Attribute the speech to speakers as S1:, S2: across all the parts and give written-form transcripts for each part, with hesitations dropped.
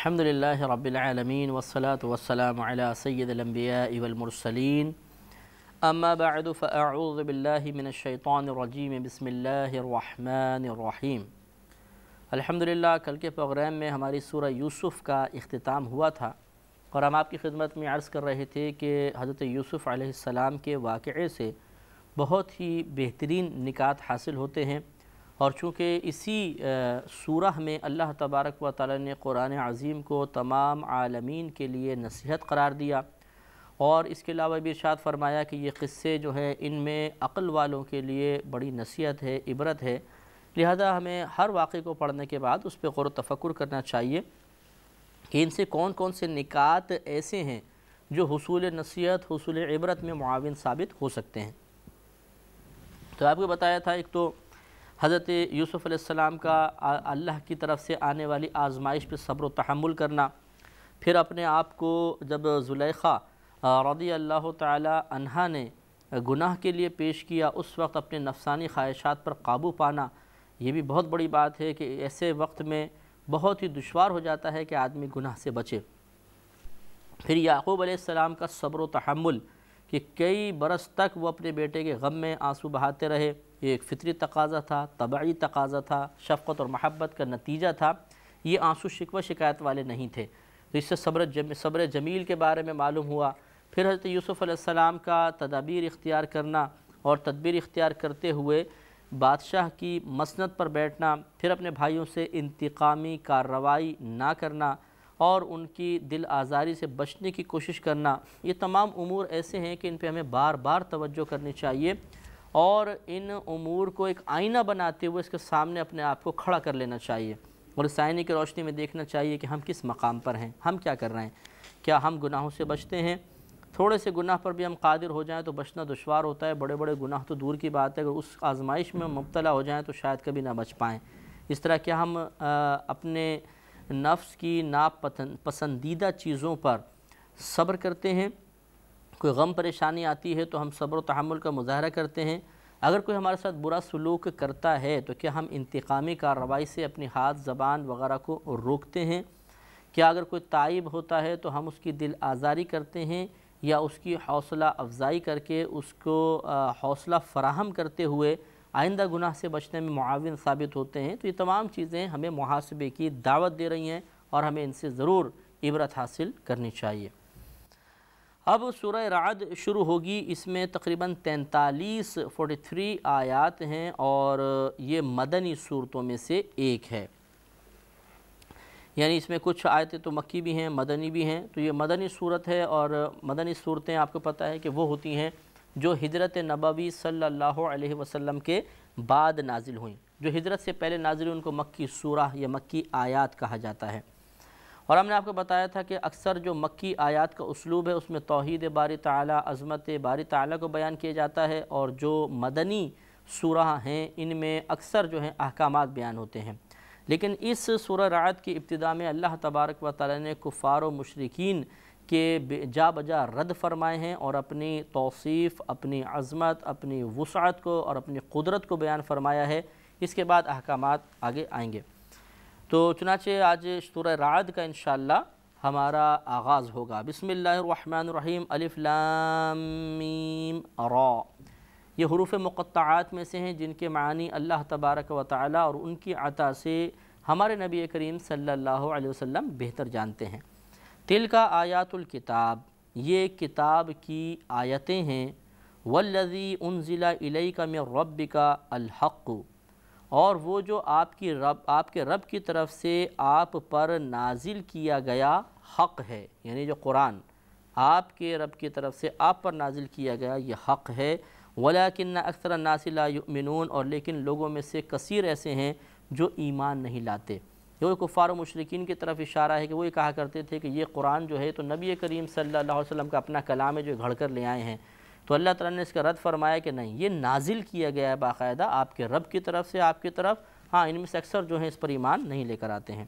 S1: الحمدللہ رب العالمین والصلاة والسلام علی سید الانبیاء والمرسلین اما بعد فاعوذ باللہ من الشیطان الرجیم بسم اللہ الرحمن الرحیم۔ الحمدللہ کل کے پروگرام میں ہماری سورہ یوسف کا اختتام ہوا تھا اور ہم آپ کی خدمت میں عرض کر رہے تھے کہ حضرت یوسف علیہ السلام کے واقعے سے بہت ہی بہترین نکات حاصل ہوتے ہیں، اور چونکہ اسی سورہ میں اللہ تبارک و تعالی نے قرآن عظیم کو تمام عالمین کے لیے نصیحت قرار دیا، اور اس کے علاوہ بھی ارشاد فرمایا کہ یہ قصے جو ہیں ان میں عقل والوں کے لیے بڑی نصیحت ہے، عبرت ہے، لہذا ہمیں ہر واقعے کو پڑھنے کے بعد اس پہ غور و تفکر کرنا چاہیے کہ ان سے کون کون سے نکات ایسے ہیں جو حصول نصیحت، حصول عبرت میں معاون ثابت ہو سکتے ہیں۔ تو آپ کو بتایا تھا ایک تو حضرت یوسف علیہ السلام کا اللہ کی طرف سے آنے والی آزمائش پہ صبر و تحمل کرنا، پھر اپنے آپ کو جب زلیخا رضی اللہ تعالی عنہا نے گناہ کے لیے پیش کیا اس وقت اپنے نفسانی خواہشات پر قابو پانا، یہ بھی بہت بڑی بات ہے کہ ایسے وقت میں بہت ہی دشوار ہو جاتا ہے کہ آدمی گناہ سے بچے۔ پھر یعقوب علیہ السلام کا صبر و تحمل کہ کئی برس تک وہ اپنے بیٹے کے غم میں آنسو بہاتے رہے، یہ ایک فطری تقاضا تھا، طبعی تقاضا تھا، شفقت اور محبت کا نتیجہ تھا، یہ آنسو شکوہ شکایت والے نہیں تھے۔ تو اس سے صبر جمیل کے بارے میں معلوم ہوا۔ پھر حضرت یوسف علیہ السلام کا تدابیر اختیار کرنا اور تدبیر اختیار کرتے ہوئے بادشاہ کی مسند پر بیٹھنا، پھر اپنے بھائیوں سے انتقامی کارروائی نہ کرنا اور ان کی دل آزاری سے بچنے کی کوشش کرنا، یہ تمام امور ایسے ہیں کہ ان پہ ہمیں بار بار توجہ کرنی چاہیے اور ان امور کو ایک آئینہ بناتے ہوئے اس کے سامنے اپنے آپ کو کھڑا کر لینا چاہیے اور اس آئینے کی روشنی میں دیکھنا چاہیے کہ ہم کس مقام پر ہیں، ہم کیا کر رہے ہیں، کیا ہم گناہوں سے بچتے ہیں؟ تھوڑے سے گناہ پر بھی ہم قادر ہو جائیں تو بچنا دشوار ہوتا ہے، بڑے بڑے گناہ تو دور کی بات ہے، اگر اس آزمائش میں مبتلا ہو جائیں تو شاید کبھی نہ بچ پائیں۔ اس طرح کیا ہم اپنے نفس کی ناپسندیدہ چیزوں پر صبر کرتے ہیں؟ کوئی غم پریشانی آتی ہے تو ہم صبر و تحمل کا مظاہرہ کرتے ہیں؟ اگر کوئی ہمارے ساتھ برا سلوک کرتا ہے تو کیا ہم انتقامی کارروائی سے اپنی ہاتھ، زبان وغیرہ کو روکتے ہیں؟ کیا اگر کوئی تائب ہوتا ہے تو ہم اس کی دل آزاری کرتے ہیں یا اس کی حوصلہ افزائی کر کے اس کو حوصلہ فراہم کرتے ہوئے آئندہ گناہ سے بچنے میں معاون ثابت ہوتے ہیں؟ تو یہ تمام چیزیں ہمیں محاسبے کی دعوت دے رہی ہیں اور ہمیں ان سے ضرور عبرت حاصل کرنی چاہیے۔ اب سورہ رعد شروع ہوگی، اس میں تقریباً 43 آیات ہیں اور یہ مدنی صورتوں میں سے ایک ہے، یعنی اس میں کچھ آیتیں تو مکی بھی ہیں، مدنی بھی ہیں، تو یہ مدنی صورت ہے۔ اور مدنی صورتیں آپ کو پتہ ہے کہ وہ ہوتی ہیں جو ہجرت نبوی صلی اللہ علیہ وسلم کے بعد نازل ہوئیں، جو ہجرت سے پہلے نازل ہوئیں ان کو مکی سورہ یا مکی آیات کہا جاتا ہے۔ اور ہم نے آپ کو بتایا تھا کہ اکثر جو مکی آیات کا اسلوب ہے اس میں توحید باری تعالیٰ، عظمت باری تعالیٰ کو بیان کیا جاتا ہے، اور جو مدنی سورہ ہیں ان میں اکثر جو ہیں احکامات بیان ہوتے ہیں۔ لیکن اس سورہ رعد کی ابتدا میں اللہ تبارک و تعالیٰ نے کفار و مشرکین کے جا بجا رد فرمائے ہیں اور اپنی توصیف، اپنی عظمت، اپنی وسعت کو اور اپنی قدرت کو بیان فرمایا ہے۔ اس کے بعد احکامات آگے آئیں گے۔ تو چنانچہ آج سورہ رعد کا انشاءاللہ ہمارا آغاز ہوگا۔ بسم اللہ الرحمن الرحیم، الف لام میم را، یہ حروف مقطعات میں سے ہیں جن کے معنی اللہ تبارک و تعالی اور ان کی عطا سے ہمارے نبی کریم صلی اللہ علیہ وسلم بہتر جانتے ہیں۔ تلک آیات الکتاب، یہ کتاب کی آیتیں ہیں، والذی انزل الیک من ربک الحق، اور وہ جو آپ کے رب کی طرف سے آپ پر نازل کیا گیا حق ہے، یعنی جو قرآن آپ کے رب کی طرف سے آپ پر نازل کیا گیا یہ حق ہے۔ ولیکن اکثر الناس لا یؤمنون، اور لیکن لوگوں میں سے کثیر ایسے ہیں جو ایمان نہیں لاتے۔ یہ کفار و مشرکین کی طرف اشارہ ہے کہ وہ یہ کہا کرتے تھے کہ یہ قرآن جو ہے تو نبی کریم صلی اللہ علیہ وسلم کا اپنا کلام ہے جو گھڑ کر لے آئے ہیں۔ تو اللہ تعالیٰ نے اس کا رد فرمایا کہ نہیں، یہ نازل کیا گیا ہے باقاعدہ آپ کے رب کی طرف سے آپ کی طرف، ہاں ان میں سے اکثر جو ہیں اس پر ایمان نہیں لے کر آتے ہیں۔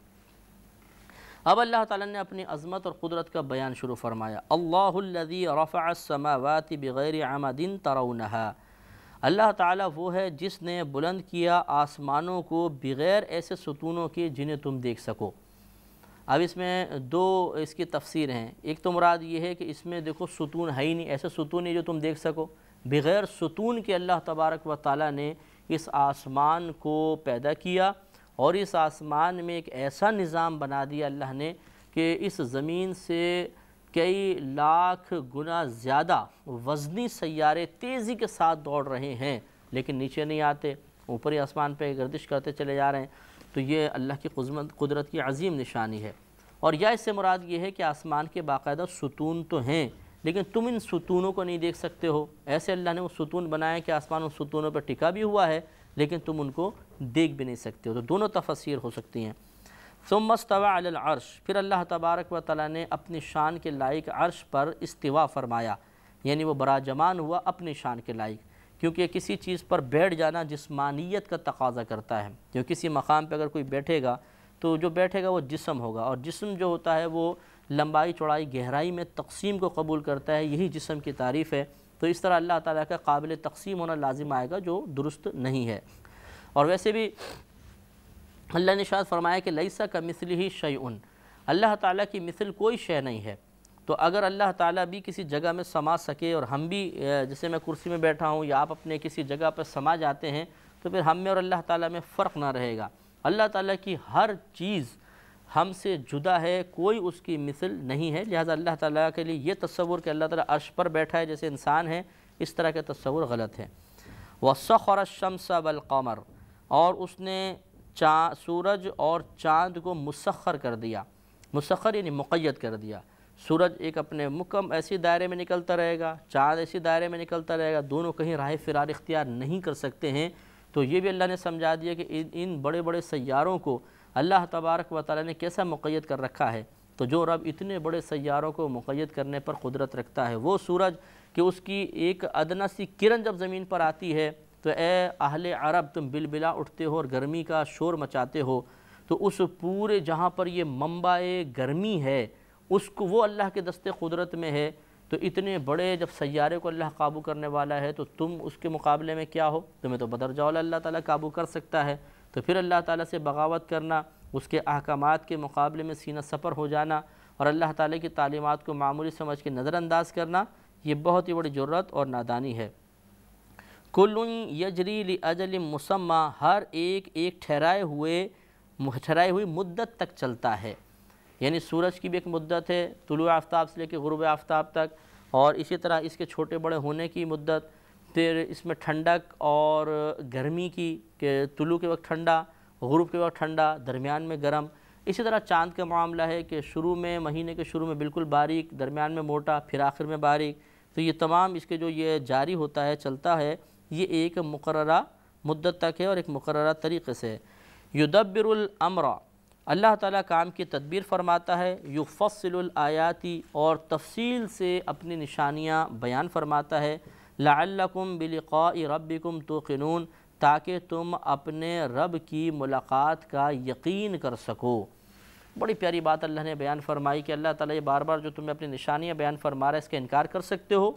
S1: اب اللہ تعالیٰ نے اپنی عظمت اور قدرت کا بیان شروع فرمایا۔ اللہ الذی رفع السماوات بغیر عمد ترونہا، اللہ تعالیٰ وہ ہے جس نے بلند کیا آسمانوں کو بغیر ایسے ستونوں کے جنہیں تم دیکھ سکو۔ اب اس میں دو اس کی تفسیر ہیں. ایک تو مراد یہ ہے کہ اس میں دیکھو ستون ہے ہی نہیں، ایسا ستون نہیں جو تم دیکھ سکو. بغیر ستون کے اللہ تبارک و تعالیٰ نے اس آسمان کو پیدا کیا اور اس آسمان میں ایک ایسا نظام بنا دیا اللہ نے کہ اس زمین سے کئی لاکھ گنا زیادہ وزنی سیارے تیزی کے ساتھ دوڑ رہے ہیں لیکن نیچے نہیں آتے، اوپری آسمان پہ گردش کرتے چلے جا رہے ہیں. تو یہ اللہ کی قدرت کی عظیم نشانی ہے. اور یا اس سے مراد یہ ہے کہ آسمان کے باقاعدہ ستون تو ہیں لیکن تم ان ستونوں کو نہیں دیکھ سکتے ہو. ایسے اللہ نے وہ ستون بنائے کہ آسمان ان ستونوں پر ٹکا بھی ہوا ہے لیکن تم ان کو دیکھ بھی نہیں سکتے ہو. تو دونوں تفسیر ہو سکتی ہیں. ثم استوى علی العرش، پھر اللہ تبارک و تعالیٰ نے اپنی شان کے لائق عرش پر استوا فرمایا، یعنی وہ براجمان ہوا اپنی شان کے لائق. کیونکہ کسی چیز پر بیٹھ جانا جسمانیت کا تقاضا کرتا ہے. کیونکہ کسی مقام پہ اگر کوئی بیٹھے گا تو جو بیٹھے گا وہ جسم ہوگا، اور جسم جو ہوتا ہے وہ لمبائی چوڑائی گہرائی میں تقسیم کو قبول کرتا ہے. یہی جسم کی تعریف ہے. تو اس طرح اللہ تعالیٰ کا قابل تقسیم ہونا لازم آئے گا جو درست نہیں ہے. اور ویسے بھی اللہ نے ارشاد فرمایا کہ لیس کمثلہ شیء، اللہ تعالیٰ کی مثل کوئی شے نہیں ہے. تو اگر اللہ تعالیٰ بھی کسی جگہ میں سما سکے اور ہم بھی جیسے میں کرسی میں بیٹھا ہوں یا آپ اپنے کسی جگہ پر سما جاتے ہیں تو پھر ہم میں اور اللہ تعالیٰ میں فرق نہ رہے گا. اللہ تعالیٰ کی ہر چیز ہم سے جدا ہے، کوئی اس کی مثل نہیں ہے. لہذا اللہ تعالیٰ کے لیے یہ تصور کہ اللہ تعالیٰ عرش پر بیٹھا ہے جیسے انسان ہے، اس طرح کا تصور غلط ہے. وَسَخَّرَ الشَّمْسَ وَالْقَمَرَ، اور اس نے سورج اور چاند کو مسخر کر دیا. مسخر یعنی مقید کر دیا. سورج ایک اپنے ایسی دائرے میں نکلتا رہے گا، چاند ایسی دائرے میں نکلتا رہے گا، دونوں کہیں راہ فرار اختیار نہیں کر سکتے ہیں. تو یہ بھی اللہ نے سمجھا دیا کہ ان بڑے بڑے سیاروں کو اللہ تبارک و تعالیٰ نے کیسا مقید کر رکھا ہے. تو جو رب اتنے بڑے سیاروں کو مقید کرنے پر قدرت رکھتا ہے، وہ سورج کہ اس کی ایک ادنا سی کرن جب زمین پر آتی ہے تو اے اہل عرب تم بلبلا اٹھتے ہو اور گرمی کا شور مچاتے ہو. تو اس پورے جہاں پر یہ منبع گرمی ہے اس کو وہ اللہ کے دست قدرت میں ہے. تو اتنے بڑے جب سیارے کو اللہ قابو کرنے والا ہے تو تم اس کے مقابلے میں کیا ہو؟ تمہیں تو بدرجہ اولا اللہ تعالیٰ قابو کر سکتا ہے. تو پھر اللہ تعالیٰ سے بغاوت کرنا، اس کے احکامات کے مقابلے میں سینہ سپر ہو جانا اور اللہ تعالیٰ کی تعلیمات کو معمولی سمجھ کے نظر انداز کرنا، یہ بہت ہی بڑی جرات اور نادانی ہے. کل یجری لاجل مسمى، ہر ایک ٹھہرائے ہوئی مدت تک چلتا ہے. یعنی سورج کی بھی ایک مدت ہے طلوع آفتاب سے لے کے غروب آفتاب تک، اور اسی طرح اس کے چھوٹے بڑے ہونے کی مدت، پھر اس میں ٹھنڈک اور گرمی کی کہ طلوع کے وقت ٹھنڈا، غروب کے وقت ٹھنڈا، درمیان میں گرم. اسی طرح چاند کا معاملہ ہے کہ شروع میں مہینے کے شروع میں بالکل باریک، درمیان میں موٹا، پھر آخر میں باریک. تو یہ تمام اس کے جو یہ جاری ہوتا ہے، چلتا ہے، یہ ایک مقررہ مدت تک ہے اور ایک مقررہ طریقے سے. یدبر الامر، اللہ تعالیٰ کام کی تدبیر فرماتا ہے. یفصل الآیاتی، اور تفصیل سے اپنی نشانیاں بیان فرماتا ہے. لعلکم بلقاء ربکم توقنون، تاکہ تم اپنے رب کی ملاقات کا یقین کر سکو. بڑی پیاری بات اللہ نے بیان فرمائی کہ اللہ تعالیٰ یہ بار بار جو تمہیں اپنی نشانیاں بیان فرما رہا ہے اس کا انکار کر سکتے ہو؟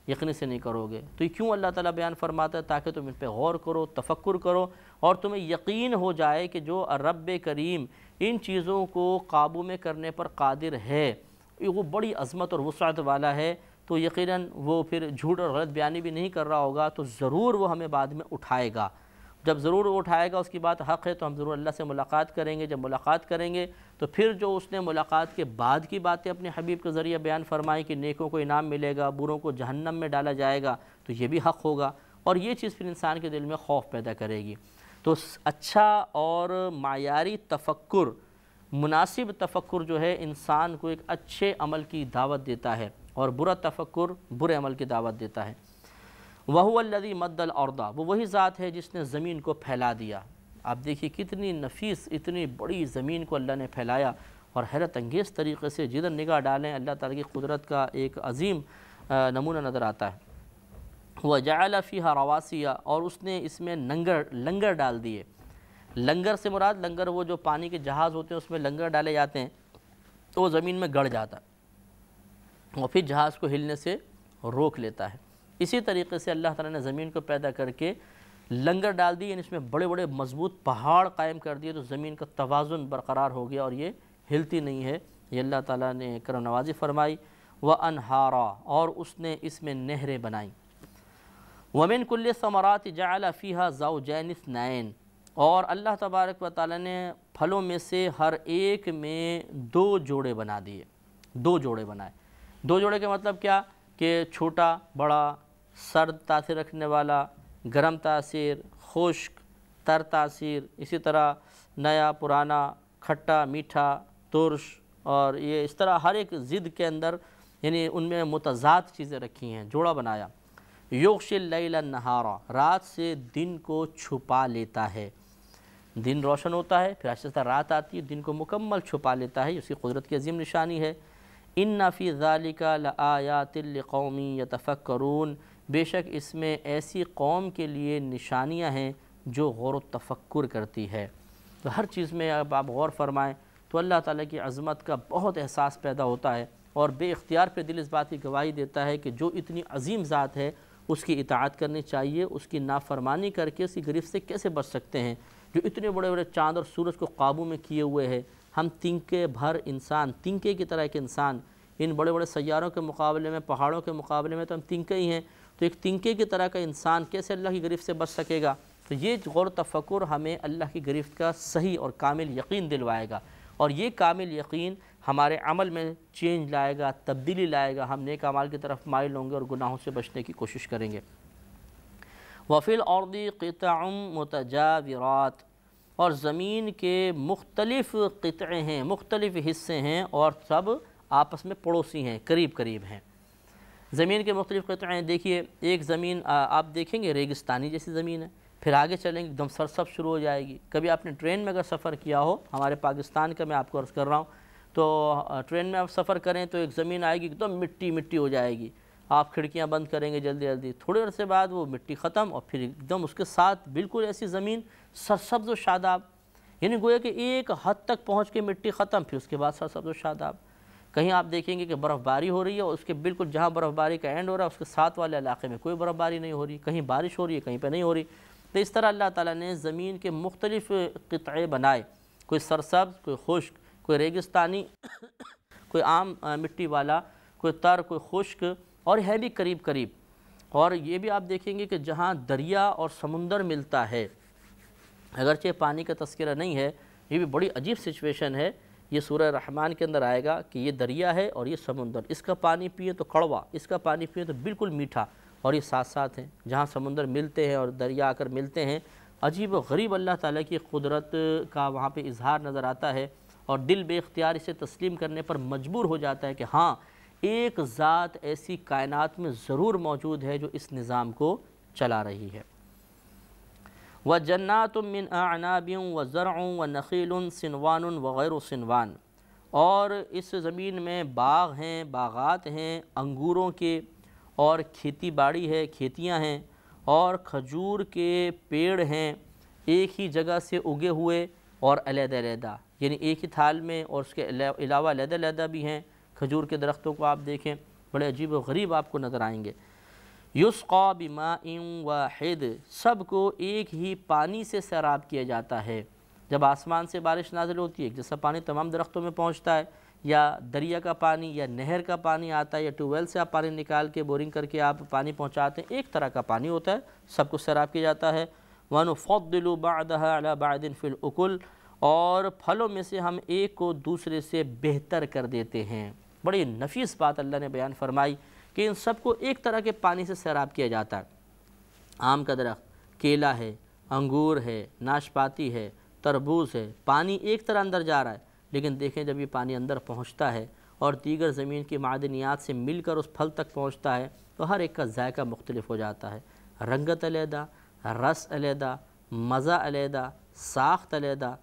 S1: یقین سے نہیں کرو گے. تو یہ کیوں اللہ تعالیٰ بیان فرماتا ہے؟ تاکہ تم ان پہ غور کرو، تفکر کرو اور تمہیں یقین ہو جائے کہ جو رب کریم ان چیزوں کو قابو میں کرنے پر قادر ہے وہ بڑی عظمت اور وسعت والا ہے. تو یقیناً وہ پھر جھوٹ اور غلط بیانی بھی نہیں کر رہا ہوگا، تو ضرور وہ ہمیں بعد میں اٹھائے گا. جب ضرور وہ اٹھائے گا اس کی بات حق ہے تو ہم ضرور اللہ سے ملاقات کریں گے. جب ملاقات کریں گے تو پھر جو اس نے ملاقات کے بعد کی باتیں اپنے حبیب کے ذریعے بیان فرمائی کہ نیکوں کو انعام ملے گا، بروں کو جہنم میں ڈالا جائے گا، تو یہ بھی حق ہوگا. اور یہ چیز پھر انسان کے دل میں خوف پیدا کرے گی. تو اچھا اور معیاری تفکر، مناسب تفکر جو ہے انسان کو ایک اچھے عمل کی دعوت دیتا ہے اور برا تفکر برے عمل کی دعوت دیتا ہے. وَهُوَ الَّذِي مَدَّ الْأَرْضَ، وہ وہی ذات ہے جس نے زمین کو پھیلا دیا. آپ دیکھیے کتنی نفیس، اتنی بڑی زمین کو اللہ نے پھیلایا اور حیرت انگیز طریقے سے جدھر نگاہ ڈالیں اللہ تعالیٰ کی قدرت کا ایک عظیم نمونہ نظر آتا ہے. وَجَعَلَ فِيهَا رَوَاسِيَ، اور اس نے اس میں لنگر ڈال دیے. لنگر سے مراد لنگر وہ جو پانی کے جہاز ہوتے ہیں اس میں لنگر ڈالے جاتے ہیں تو وہ زمین میں گڑ جاتا ہے اور پھر جہاز کو ہلنے سے روک لیتا ہے. اسی طریقے سے اللہ تعالیٰ نے زمین کو پیدا کر کے لنگر ڈال دی، یعنی اس میں بڑے بڑے مضبوط پہاڑ قائم کر دیے تو زمین کا توازن برقرار ہو گیا اور یہ ہلتی نہیں ہے، یہ اللہ تعالیٰ نے کرم نوازی فرمائی۔ وَأَنْهَارًا، اور اس نے اس میں نہریں بنائیں۔ وَمِن كُلِّ الثَّمَرَاتِ جَعَلَ فِيهَا زَوْجَيْنِ اثْنَيْنِ، اور اللہ تبارک و تعالیٰ نے پھلوں میں سے ہر ایک میں دو جوڑے بنا دیے، دو جوڑے بنائے۔ دو جوڑے کا مطلب کیا کہ چھوٹا بڑا، سرد تاثیر رکھنے والا، گرم تاثیر، خشک، تر تاثیر، اسی طرح نیا پرانا، کھٹا میٹھا، ترش، اور یہ اس طرح ہر ایک ضد کے اندر یعنی ان میں متضاد چیزیں رکھی ہیں، جوڑا بنایا۔ یغشی اللیل النہار، رات سے دن کو چھپا لیتا ہے، دن روشن ہوتا ہے پھر آہستہ رات آتی ہے، دن کو مکمل چھپا لیتا ہے، اس کی قدرت کی عظیم نشانی ہے۔ ان فی ذالک لآیات لقوم یتفکرون، بے شک اس میں ایسی قوم کے لیے نشانیاں ہیں جو غور و تفکر کرتی ہے۔ تو ہر چیز میں اب آپ غور فرمائیں تو اللہ تعالیٰ کی عظمت کا بہت احساس پیدا ہوتا ہے، اور بے اختیار پہ دل اس بات کی گواہی دیتا ہے کہ جو اتنی عظیم ذات ہے اس کی اطاعت کرنی چاہیے، اس کی نافرمانی کر کے اس کی گرفت سے کیسے بچ سکتے ہیں، جو اتنے بڑے بڑے چاند اور سورج کو قابو میں کیے ہوئے ہے۔ ہم تنکے بھر انسان، تنکے کی طرح ایک انسان، ان بڑے بڑے سیاروں کے مقابلے میں، پہاڑوں کے مقابلے میں تو ہم تنکے ہی ہیں، تو ایک تنکے کی طرح کا انسان کیسے اللہ کی گرفت سے بچ سکے گا؟ تو یہ غور و تفکر ہمیں اللہ کی گرفت کا صحیح اور کامل یقین دلوائے گا، اور یہ کامل یقین ہمارے عمل میں چینج لائے گا، تبدیلی لائے گا، ہم نیک اعمال کی طرف مائل ہوں گے اور گناہوں سے بچنے کی کوشش کریں گے۔ وَفِي الْأَرْضِ قِطَعٌ مُتَجَاوِرَاتٌ، اور زمین کے مختلف قطعے ہیں، مختلف حصے ہیں، اور سب آپس میں پڑوسی ہیں، قریب قریب ہیں۔ زمین کے مختلف قطعے ہیں، دیکھیے ایک زمین آپ دیکھیں گے ریگستانی جیسی زمین ہے، پھر آگے چلیں گے ایک دم سرسبز شروع ہو جائے گی۔ کبھی آپ نے ٹرین میں اگر سفر کیا ہو، ہمارے پاکستان کا میں آپ کو عرض کر رہا ہوں، تو ٹرین میں آپ سفر کریں تو ایک زمین آئے گی ایک دم مٹی مٹی ہو جائے گی، آپ کھڑکیاں بند کریں گے جلدی جلدی، تھوڑے عرصے بعد وہ مٹی ختم، اور پھر ایک دم اس کے ساتھ بالکل ایسی زمین سرسبز و شاداب، یعنی گویا کہ ایک حد تک پہنچ کے مٹی ختم، پھر اس کے بعد سرسبز و شاداب۔ کہیں آپ دیکھیں گے کہ برف باری ہو رہی ہے، اور اس کے بالکل جہاں برف باری کا اینڈ ہو رہا ہے اس کے ساتھ والے علاقے میں کوئی برف باری نہیں ہو رہی، کہیں بارش ہو رہی ہے کہیں پہ نہیں ہو رہی۔ تو اس طرح اللہ تعالیٰ نے زمین کے مختلف قطعے بنائے، کوئی سرسبز، کوئی خشک، کوئی ریگستانی، کوئی عام مٹی والا، کوئی تر، کوئی خشک، اور ہے بھی قریب قریب۔ اور یہ بھی آپ دیکھیں گے کہ جہاں دریا اور سمندر ملتا ہے، اگرچہ پانی کا تذکرہ نہیں ہے، یہ بھی بڑی عجیب سچویشن ہے، یہ سورہ رحمان کے اندر آئے گا کہ یہ دریا ہے اور یہ سمندر، اس کا پانی پیے تو کڑوا، اس کا پانی پیے تو بالکل میٹھا، اور یہ ساتھ ساتھ ہیں۔ جہاں سمندر ملتے ہیں اور دریا آ کر ملتے ہیں، عجیب و غریب اللہ تعالیٰ کی قدرت کا وہاں پہ اظہار نظر آتا ہے، اور دل بے اختیار اسے تسلیم کرنے پر مجبور ہو جاتا ہے کہ ہاں ایک ذات ایسی کائنات میں ضرور موجود ہے جو اس نظام کو چلا رہی ہے۔ وَجَنَّاتٌ مِّنْ أَعْنَابٍ وَزَرْعٌ وَنَخِيلٌ صِنْوَانٌ وَغَيْرُ صِنْوَانٍ، اور اس زمین میں باغ ہیں، باغات ہیں انگوروں کے، اور کھیتی باڑی ہے، کھیتیاں ہیں، اور کھجور کے پیڑ ہیں، ایک ہی جگہ سے اگے ہوئے اور علیحدہ علیحدہ، یعنی ایک ہی تھال میں، اور اس کے علاوہ علیحدہ علیحدہ بھی ہیں۔ کھجور کے درختوں کو آپ دیکھیں بڑے عجیب و غریب آپ کو نظر آئیں گے۔ یسقا بماء واحد، سب کو ایک ہی پانی سے سیراب کیا جاتا ہے۔ جب آسمان سے بارش نازل ہوتی ہے ایک جیسا پانی تمام درختوں میں پہنچتا ہے، یا دریا کا پانی یا نہر کا پانی آتا ہے، یا ٹیوب ویل سے آپ پانی نکال کے بورنگ کر کے آپ پانی پہنچاتے ہیں، ایک طرح کا پانی ہوتا ہے، سب کو سیراب کیا جاتا ہے۔ وَنُفَضِّلُ بَعْدَهَا عَلَى بَعْدٍ فِي الْأُكُلِ، اور پھلوں میں سے ہم ایک کو دوسرے سے بہتر کر دیتے ہیں۔ بڑی نفیس بات اللہ نے بیان فرمائی کہ ان سب کو ایک طرح کے پانی سے سیراب کیا جاتا ہے۔ آم کا درخت، کیلا ہے، انگور ہے، ناشپاتی ہے، تربوز ہے، پانی ایک طرح اندر جا رہا ہے، لیکن دیکھیں جب یہ پانی اندر پہنچتا ہے اور دیگر زمین کی معدنیات سے مل کر اس پھل تک پہنچتا ہے تو ہر ایک کا ذائقہ مختلف ہو جاتا ہے، رنگت علیحدہ، رس علیحدہ، مزہ علیحدہ، ساخت علیحدہ،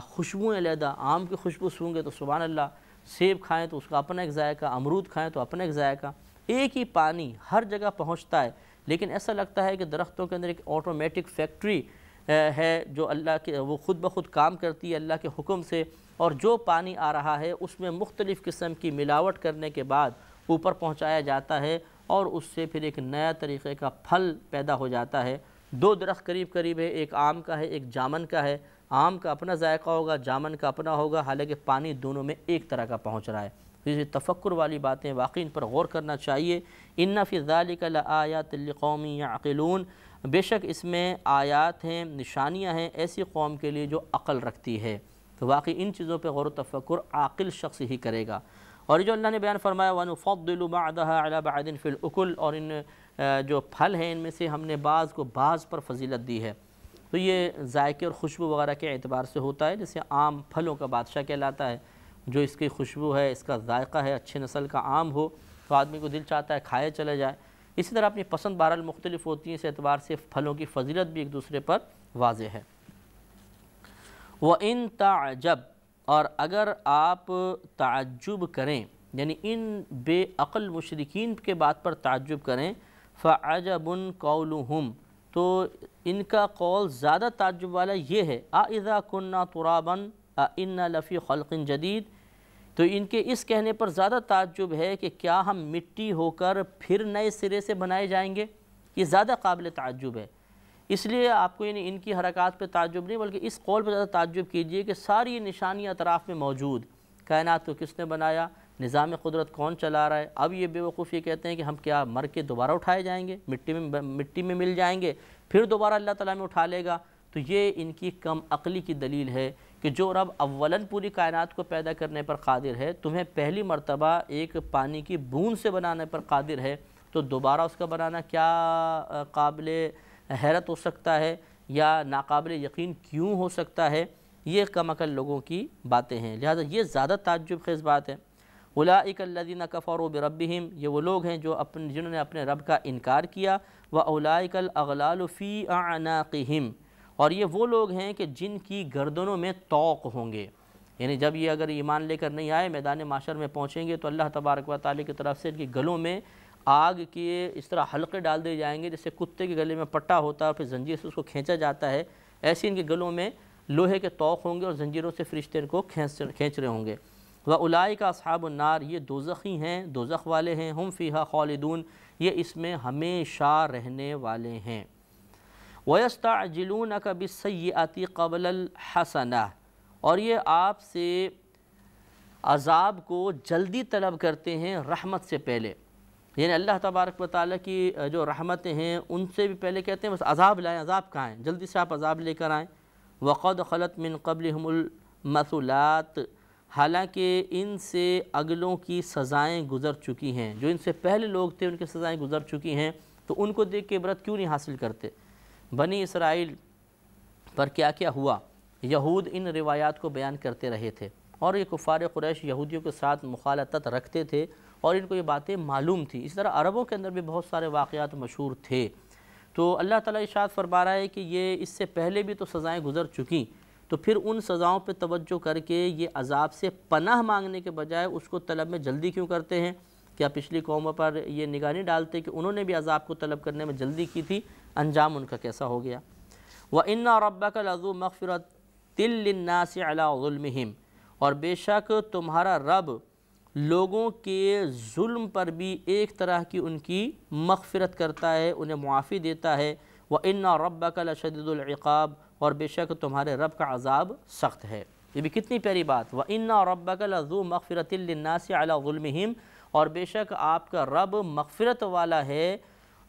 S1: خوشبوئیں علیحدہ۔ آم کی خوشبو سونگے تو سبحان اللہ، سیب کھائیں تو اس کا اپنا ایک ذائقہ، امرود کھائیں تو اپنا ایک ذائقہ۔ ایک ہی پانی ہر جگہ پہنچتا ہے، لیکن ایسا لگتا ہے کہ درختوں کے اندر ایک آٹومیٹک فیکٹری ہے جو اللہ کے وہ خود بخود کام کرتی ہے اللہ کے حکم سے، اور جو پانی آ رہا ہے اس میں مختلف قسم کی ملاوٹ کرنے کے بعد اوپر پہنچایا جاتا ہے، اور اس سے پھر ایک نیا طریقے کا پھل پیدا ہو جاتا ہے۔ دو درخت قریب قریب ہے، ایک آم کا ہے ایک جامن کا ہے، آم کا اپنا ذائقہ ہوگا، جامن کا اپنا ہوگا، حالانکہ پانی دونوں میں ایک طرح کا پہنچ رہا ہے۔ یہ تفکر والی باتیں واقعی ان پر غور کرنا چاہیے۔ ان فی ذالک لآیات لقوم یعقلون، بے شک اس میں آیات ہیں، نشانیاں ہیں ایسی قوم کے لیے جو عقل رکھتی ہے۔ تو واقعی ان چیزوں پہ غور و تفکر عاقل شخص ہی کرے گا۔ اور یہ جو اللہ نے بیان فرمایا وَنُفَضِّلُ بَعْضَهَا عَلَى بَعْضٍ فِي الْأُكُلِ، اور ان جو پھل ہیں ان میں سے ہم نے بعض کو بعض پر فضیلت دی ہے۔ تو یہ ذائقے اور خوشبو وغیرہ کے اعتبار سے ہوتا ہے، جیسے آم پھلوں کا بادشاہ کہلاتا ہے، جو اس کی خوشبو ہے، اس کا ذائقہ ہے، اچھے نسل کا آم ہو تو آدمی کو دل چاہتا ہے کھائے چلے جائے۔ اسی طرح اپنی پسند بہرحال مختلف ہوتی ہیں، اس اعتبار سے پھلوں کی فضیلت بھی ایک دوسرے پر واضح ہے۔ وَإِن تَعْجَبْ، اور اگر آپ تعجب کریں، یعنی ان بے عقل مشرکین کے بات پر تعجب کریں، فَعَجَبٌ قَوْلُهُمْ، تو ان کا قول زیادہ تعجب والا یہ ہے، أَإِذَا كُنَّا تُرَابًا أَإِنَّا لَفِي خَلْقٍ جَدِيدٍ، تو ان کے اس کہنے پر زیادہ تعجب ہے کہ کیا ہم مٹی ہو کر پھر نئے سرے سے بنائے جائیں گے، یہ زیادہ قابل تعجب ہے۔ اس لیے آپ کو ان کی حرکات پہ تعجب نہیں بلکہ اس قول پہ زیادہ تعجب کیجئے کہ ساری نشانیاں اطراف میں موجود، کائنات کو کس نے بنایا، نظام قدرت کون چلا رہا ہے، اب یہ بیوقوف یہ کہتے ہیں کہ ہم کیا مر کے دوبارہ اٹھائے جائیں گے، مٹی میں مل جائیں گے، پھر دوبارہ اللہ تعالیٰ میں اٹھا لے گا۔ تو یہ ان کی کم عقلی کی دلیل ہے کہ جو رب اولاً پوری کائنات کو پیدا کرنے پر قادر ہے، تمہیں پہلی مرتبہ ایک پانی کی بوند سے بنانے پر قادر ہے، تو دوبارہ اس کا بنانا کیا قابل حیرت ہو سکتا ہے یا ناقابل یقین کیوں ہو سکتا ہے؟ یہ کم عقل لوگوں کی باتیں ہیں، لہذا یہ زیادہ تعجب خیز بات ہے۔ اولئک الذین کفروا بربہم، یہ وہ لوگ ہیں جو جنہوں نے اپنے رب کا انکار کیا، واولئک الاغلال فی اعناقہم، اور یہ وہ لوگ ہیں کہ جن کی گردنوں میں طوق ہوں گے، یعنی جب یہ اگر ایمان لے کر نہیں آئے میدان معاشر میں پہنچیں گے تو اللہ تبارک و تعالی کی طرف سے ان کے گلوں میں آگ کے اس طرح حلقے ڈال دیے جائیں گے جیسے کتے کے گلے میں پٹا ہوتا ہے اور پھر زنجیر سے اس کو کھینچا جاتا ہے، ایسے ان کے گلوں میں لوہے کے طوق ہوں گے اور زنجیروں سے فرشتے ان کو کھینچ رہے ہوں گے۔ وَأُولَئِكَ أَصْحَابُ النَّارِ، یہ دوزخی ہیں، دوزخ والے ہیں، ہم فیہا خالدون، یہ اس میں ہمیشہ رہنے والے ہیں۔ وَيَسْتَعْجِلُونَكَ بِالسَّيِّئَةِ قَبْلَ الْحَسَنَةِ، اور یہ آپ سے عذاب کو جلدی طلب کرتے ہیں رحمت سے پہلے، یعنی اللہ تبارک و تعالیٰ کی جو رحمتیں ہیں ان سے بھی پہلے کہتے ہیں بس عذاب لائیں، عذاب کہاں ہیں، جلدی سے آپ عذاب لے کر آئیں۔ وَقَدْ خَلَتْ مِن قَبْلِهُمُ الْمَثُلَاتِ، حالانکہ ان سے اگلوں کی سزائیں گزر چکی ہیں، جو ان سے پہلے لوگ تھے ان کی سزائیں گزر چکی ہیں، تو ان کو دیکھ کے عبرت کیوں نہیں حاصل کرتے؟ بنی اسرائیل پر کیا کیا ہوا، یہود ان روایات کو بیان کرتے رہے تھے، اور یہ کفار قریش یہودیوں کے ساتھ مخالطت رکھتے تھے اور ان کو یہ باتیں معلوم تھی۔ اس طرح عربوں کے اندر بھی بہت سارے واقعات مشہور تھے۔ تو اللہ تعالیٰ ارشاد فرما رہا ہے کہ یہ اس سے پہلے بھی تو سزائیں گزر چکیں، تو پھر ان سزاؤں پہ توجہ کر کے یہ عذاب سے پناہ مانگنے کے بجائے اس کو طلب میں جلدی کیوں کرتے ہیں؟ کیا پچھلی قوموں پر یہ نگاہ نہیں ڈالتے کہ انہوں نے بھی عذاب کو طلب کرنے میں جلدی کی تھی، انجام ان کا کیسا ہو گیا؟ وَإِنَّ رَبَّكَ لَذُو مَغْفِرَةٍ لِلنَّاسِ عَلَىٰ ظُلْمِهِمْ، اور بے شک تمہارا رب لوگوں کے ظلم پر بھی ایک طرح کی ان کی مغفرت کرتا ہے، انہیں معافی دیتا ہے۔ وَإِنَّ رَبَّكَ لَشَدِيدُ الْعِقَابِ، اور بے شک تمہارے رب کا عذاب سخت ہے۔ یہ بھی کتنی پیاری بات، وَإِنَّ رَبَّكَ لَذُو مَغْفِرَةٍ لِلنَّاسِ عَلَىٰ ظُلْمِهِمْ، اور بے شک آپ کا رب مغفرت والا ہے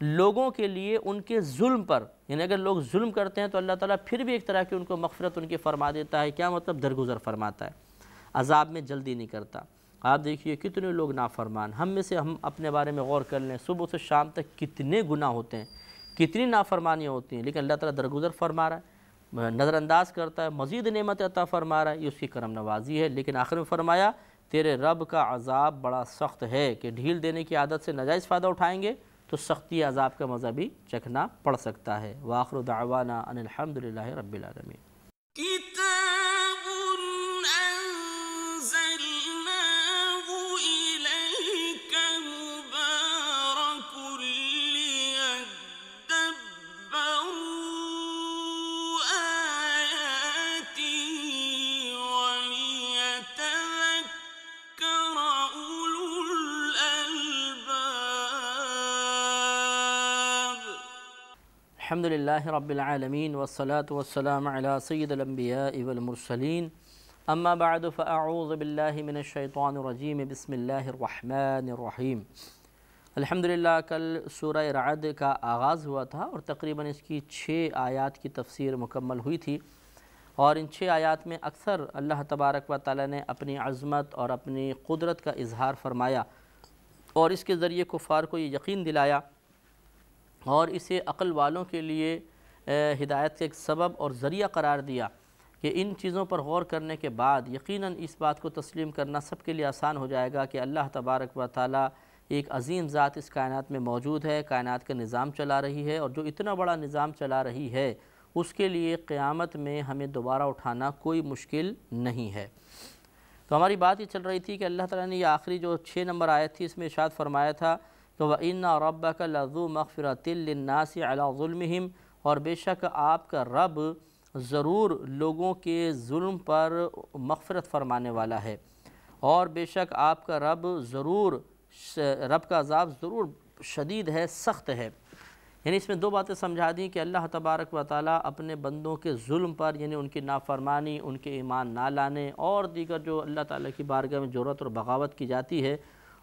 S1: لوگوں کے لیے ان کے ظلم پر، یعنی اگر لوگ ظلم کرتے ہیں تو اللہ تعالیٰ پھر بھی ایک طرح کی ان کو مغفرت ان کی فرما دیتا ہے۔ کیا مطلب؟ درگزر فرماتا ہے، عذاب میں جلدی نہیں کرتا۔ آپ دیکھیے کتنے لوگ نافرمان، ہم میں سے ہم اپنے بارے میں غور کر لیں، صبح سے شام تک کتنے گناہ ہوتے ہیں، کتنی نافرمانیاں ہوتی ہیں، لیکن اللہ تعالیٰ درگزر فرما رہا ہے، نظر انداز کرتا ہے، مزید نعمت عطا فرما رہا ہے، یہ اس کی کرم نوازی ہے۔ لیکن آخر میں فرمایا تیرے رب کا عذاب بڑا سخت ہے، کہ ڈھیل دینے کی عادت سے ناجائز فائدہ اٹھائیں گے تو سختی عذاب کا مزہ بھی چکھنا پڑ سکتا ہے۔ وآخر دعوانا ان الحمدللہ رب العالمین۔ الحمدللہ رب العالمین والصلاة والسلام علی سید الانبیاء والمرسلین اما بعد فاعوذ باللہ من الشیطان الرجیم بسم اللہ الرحمن الرحیم۔ الحمدللہ کل سورہ رعد کا آغاز ہوا تھا اور تقریباً اس کی 6 آیات کی تفسیر مکمل ہوئی تھی، اور ان 6 آیات میں اکثر اللہ تبارک و تعالی نے اپنی عظمت اور اپنی قدرت کا اظہار فرمایا اور اس کے ذریعے کفار کو یہ یقین دلایا اور اسے عقل والوں کے لیے ہدایت کا ایک سبب اور ذریعہ قرار دیا کہ ان چیزوں پر غور کرنے کے بعد یقیناً اس بات کو تسلیم کرنا سب کے لیے آسان ہو جائے گا کہ اللہ تبارک و تعالی ایک عظیم ذات اس کائنات میں موجود ہے، کائنات کا نظام چلا رہی ہے، اور جو اتنا بڑا نظام چلا رہی ہے اس کے لیے قیامت میں ہمیں دوبارہ اٹھانا کوئی مشکل نہیں ہے۔ تو ہماری بات یہ چل رہی تھی کہ اللہ تعالیٰ نے یہ آخری جو 6 نمبر آیت تھی اس میں ارشاد فرمایا تھا کہ وَإِنَّ رَبَّكَ لَذُو مَغْفِرَةٍ لِلنَّاسِ عَلَى ظُلْمِهِمْ، اور بے شک آپ کا رب ضرور لوگوں کے ظلم پر مغفرت فرمانے والا ہے، اور بے شک آپ کا رب کا عذاب ضرور شدید ہے، سخت ہے۔ یعنی اس میں 2 باتیں سمجھا دیں کہ اللہ تبارک و تعالیٰ اپنے بندوں کے ظلم پر، یعنی ان کی نافرمانی، ان کے ایمان نہ لانے اور دیگر جو اللہ تعالیٰ کی بارگاہ میں جرأت اور بغاوت کی جاتی ہے،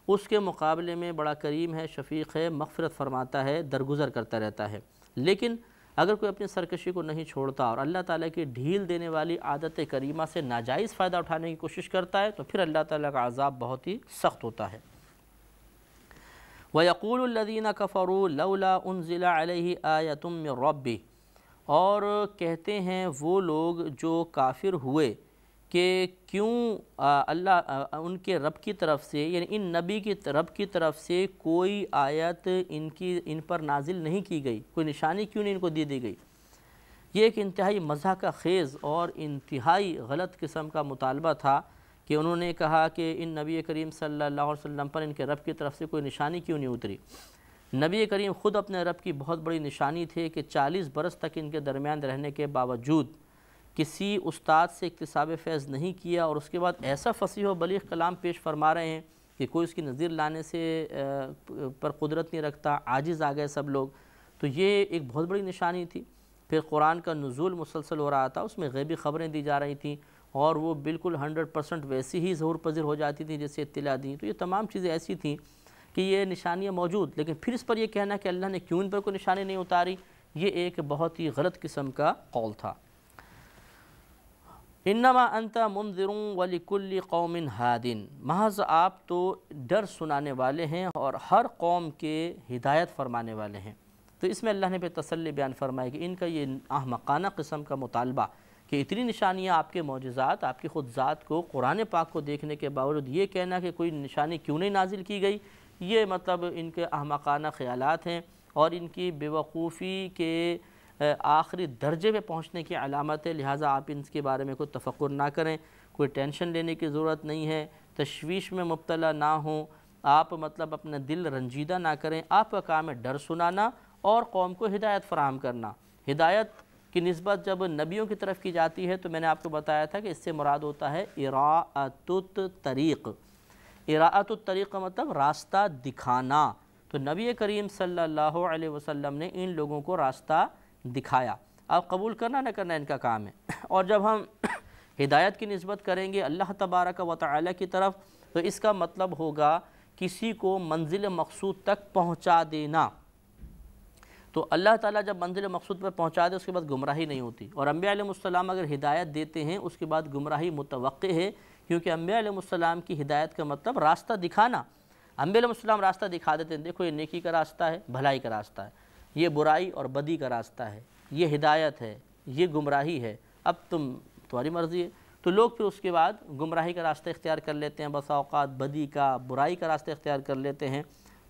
S1: اس کے مقابلے میں بڑا کریم ہے، شفیق ہے، مغفرت فرماتا ہے، درگزر کرتا رہتا ہے۔ لیکن اگر کوئی اپنی سرکشی کو نہیں چھوڑتا اور اللہ تعالیٰ کی ڈھیل دینے والی عادت کریمہ سے ناجائز فائدہ اٹھانے کی کوشش کرتا ہے تو پھر اللہ تعالیٰ کا عذاب بہت ہی سخت ہوتا ہے۔ وَيَقُولُ الَّذِينَ كَفَرُوا لَوْلَا أُنزِلَ عَلَيْهِ آيَةٌ مِّن رَّبِّهِ، اور کہتے ہیں وہ لوگ جو کافر ہوئے کہ کیوں ان کے رب کی طرف سے، یعنی ان نبی کی رب کی طرف سے کوئی آیت ان پر نازل نہیں کی گئی، کوئی نشانی کیوں نہیں ان کو دی گئی۔ یہ ایک انتہائی مضحکہ کا خیز اور انتہائی غلط قسم کا مطالبہ تھا کہ انہوں نے کہا کہ ان نبی کریم صلی اللہ علیہ وسلم پر ان کے رب کی طرف سے کوئی نشانی کیوں نہیں اتری۔ نبی کریم خود اپنے رب کی بہت بڑی نشانی تھے کہ 40 برس تک ان کے درمیان رہنے کے باوجود کسی استاد سے اکتساب فیض نہیں کیا، اور اس کے بعد ایسا فصیح و بلیغ کلام پیش فرما رہے ہیں کہ کوئی اس کی نظیر لانے سے پر قدرت نہیں رکھتا، عاجز آ گئے سب لوگ۔ تو یہ ایک بہت بڑی نشانی تھی۔ پھر قرآن کا نزول مسلسل ہو رہا تھا، اس میں غیبی خبریں دی جا رہی تھیں اور وہ بالکل 100% ویسی ہی ظہور پذیر ہو جاتی تھیں جیسے اطلاع دیں۔ تو یہ تمام چیزیں ایسی تھیں کہ یہ نشانیاں موجود، لیکن پھر اس پر یہ کہنا کہ اللہ نے کیوں ان پر کوئی نشانی نہیں اتاری، یہ ایک بہت ہی غلط قسم کا قول تھا۔ انما انت منذر ولکل قوم ہاد، محض آپ تو ڈر سنانے والے ہیں اور ہر قوم کے ہدایت فرمانے والے ہیں۔ تو اس میں اللہ نے پہ تسلی بیان فرمایا کہ ان کا یہ احمقانہ قسم کا مطالبہ کہ اتنی نشانیاں آپ کے معجزات، آپ کی خود ذات کو، قرآن پاک کو دیکھنے کے باوجود یہ کہنا کہ کوئی نشانی کیوں نہیں نازل کی گئی، یہ مطلب ان کے احمقانہ خیالات ہیں اور ان کی بے وقوفی کے آخری درجے پہ پہنچنے کی علامت ہے۔ لہٰذا آپ ان کے بارے میں کوئی تفکر نہ کریں، کوئی ٹینشن لینے کی ضرورت نہیں ہے، تشویش میں مبتلا نہ ہوں، آپ مطلب اپنا دل رنجیدہ نہ کریں۔ آپ کا کام ہے ڈر سنانا اور قوم کو ہدایت فراہم کرنا۔ ہدایت کی نسبت جب نبیوں کی طرف کی جاتی ہے تو میں نے آپ کو بتایا تھا کہ اس سے مراد ہوتا ہے اراءۃ الطریق۔ اراءۃ الطریق کا مطلب راستہ دکھانا۔ تو نبی کریم صلی اللہ علیہ وسلم نے ان لوگوں کو راستہ دکھایا۔ اب قبول کرنا نہ کرنا ان کا کام ہے، اور جب ہم ہدایت کی نسبت کریں گے اللہ تبارک و تعالی کی طرف تو اس کا مطلب ہوگا کسی کو منزل مقصود تک پہنچا دینا۔ تو اللہ تعالیٰ جب منزل مقصود پر پہنچا دے اس کے بعد گمراہی نہیں ہوتی، اور انبیاء علیہ السلام اگر ہدایت دیتے ہیں اس کے بعد گمراہی متوقع ہے، کیونکہ انبیاء علیہ السلام کی ہدایت کا مطلب راستہ دکھانا۔ انبیاء علیہ السلام راستہ دکھا دیتے ہیں، دیکھو یہ نیکی کا راستہ ہے، بھلائی کا راستہ ہے، یہ برائی اور بدی کا راستہ ہے، یہ ہدایت ہے، یہ گمراہی ہے، اب تمہاری مرضی ہے۔ تو لوگ پھر اس کے بعد گمراہی کا راستہ اختیار کر لیتے ہیں، بسا اوقات بدی کا، برائی کا راستہ اختیار کر لیتے ہیں۔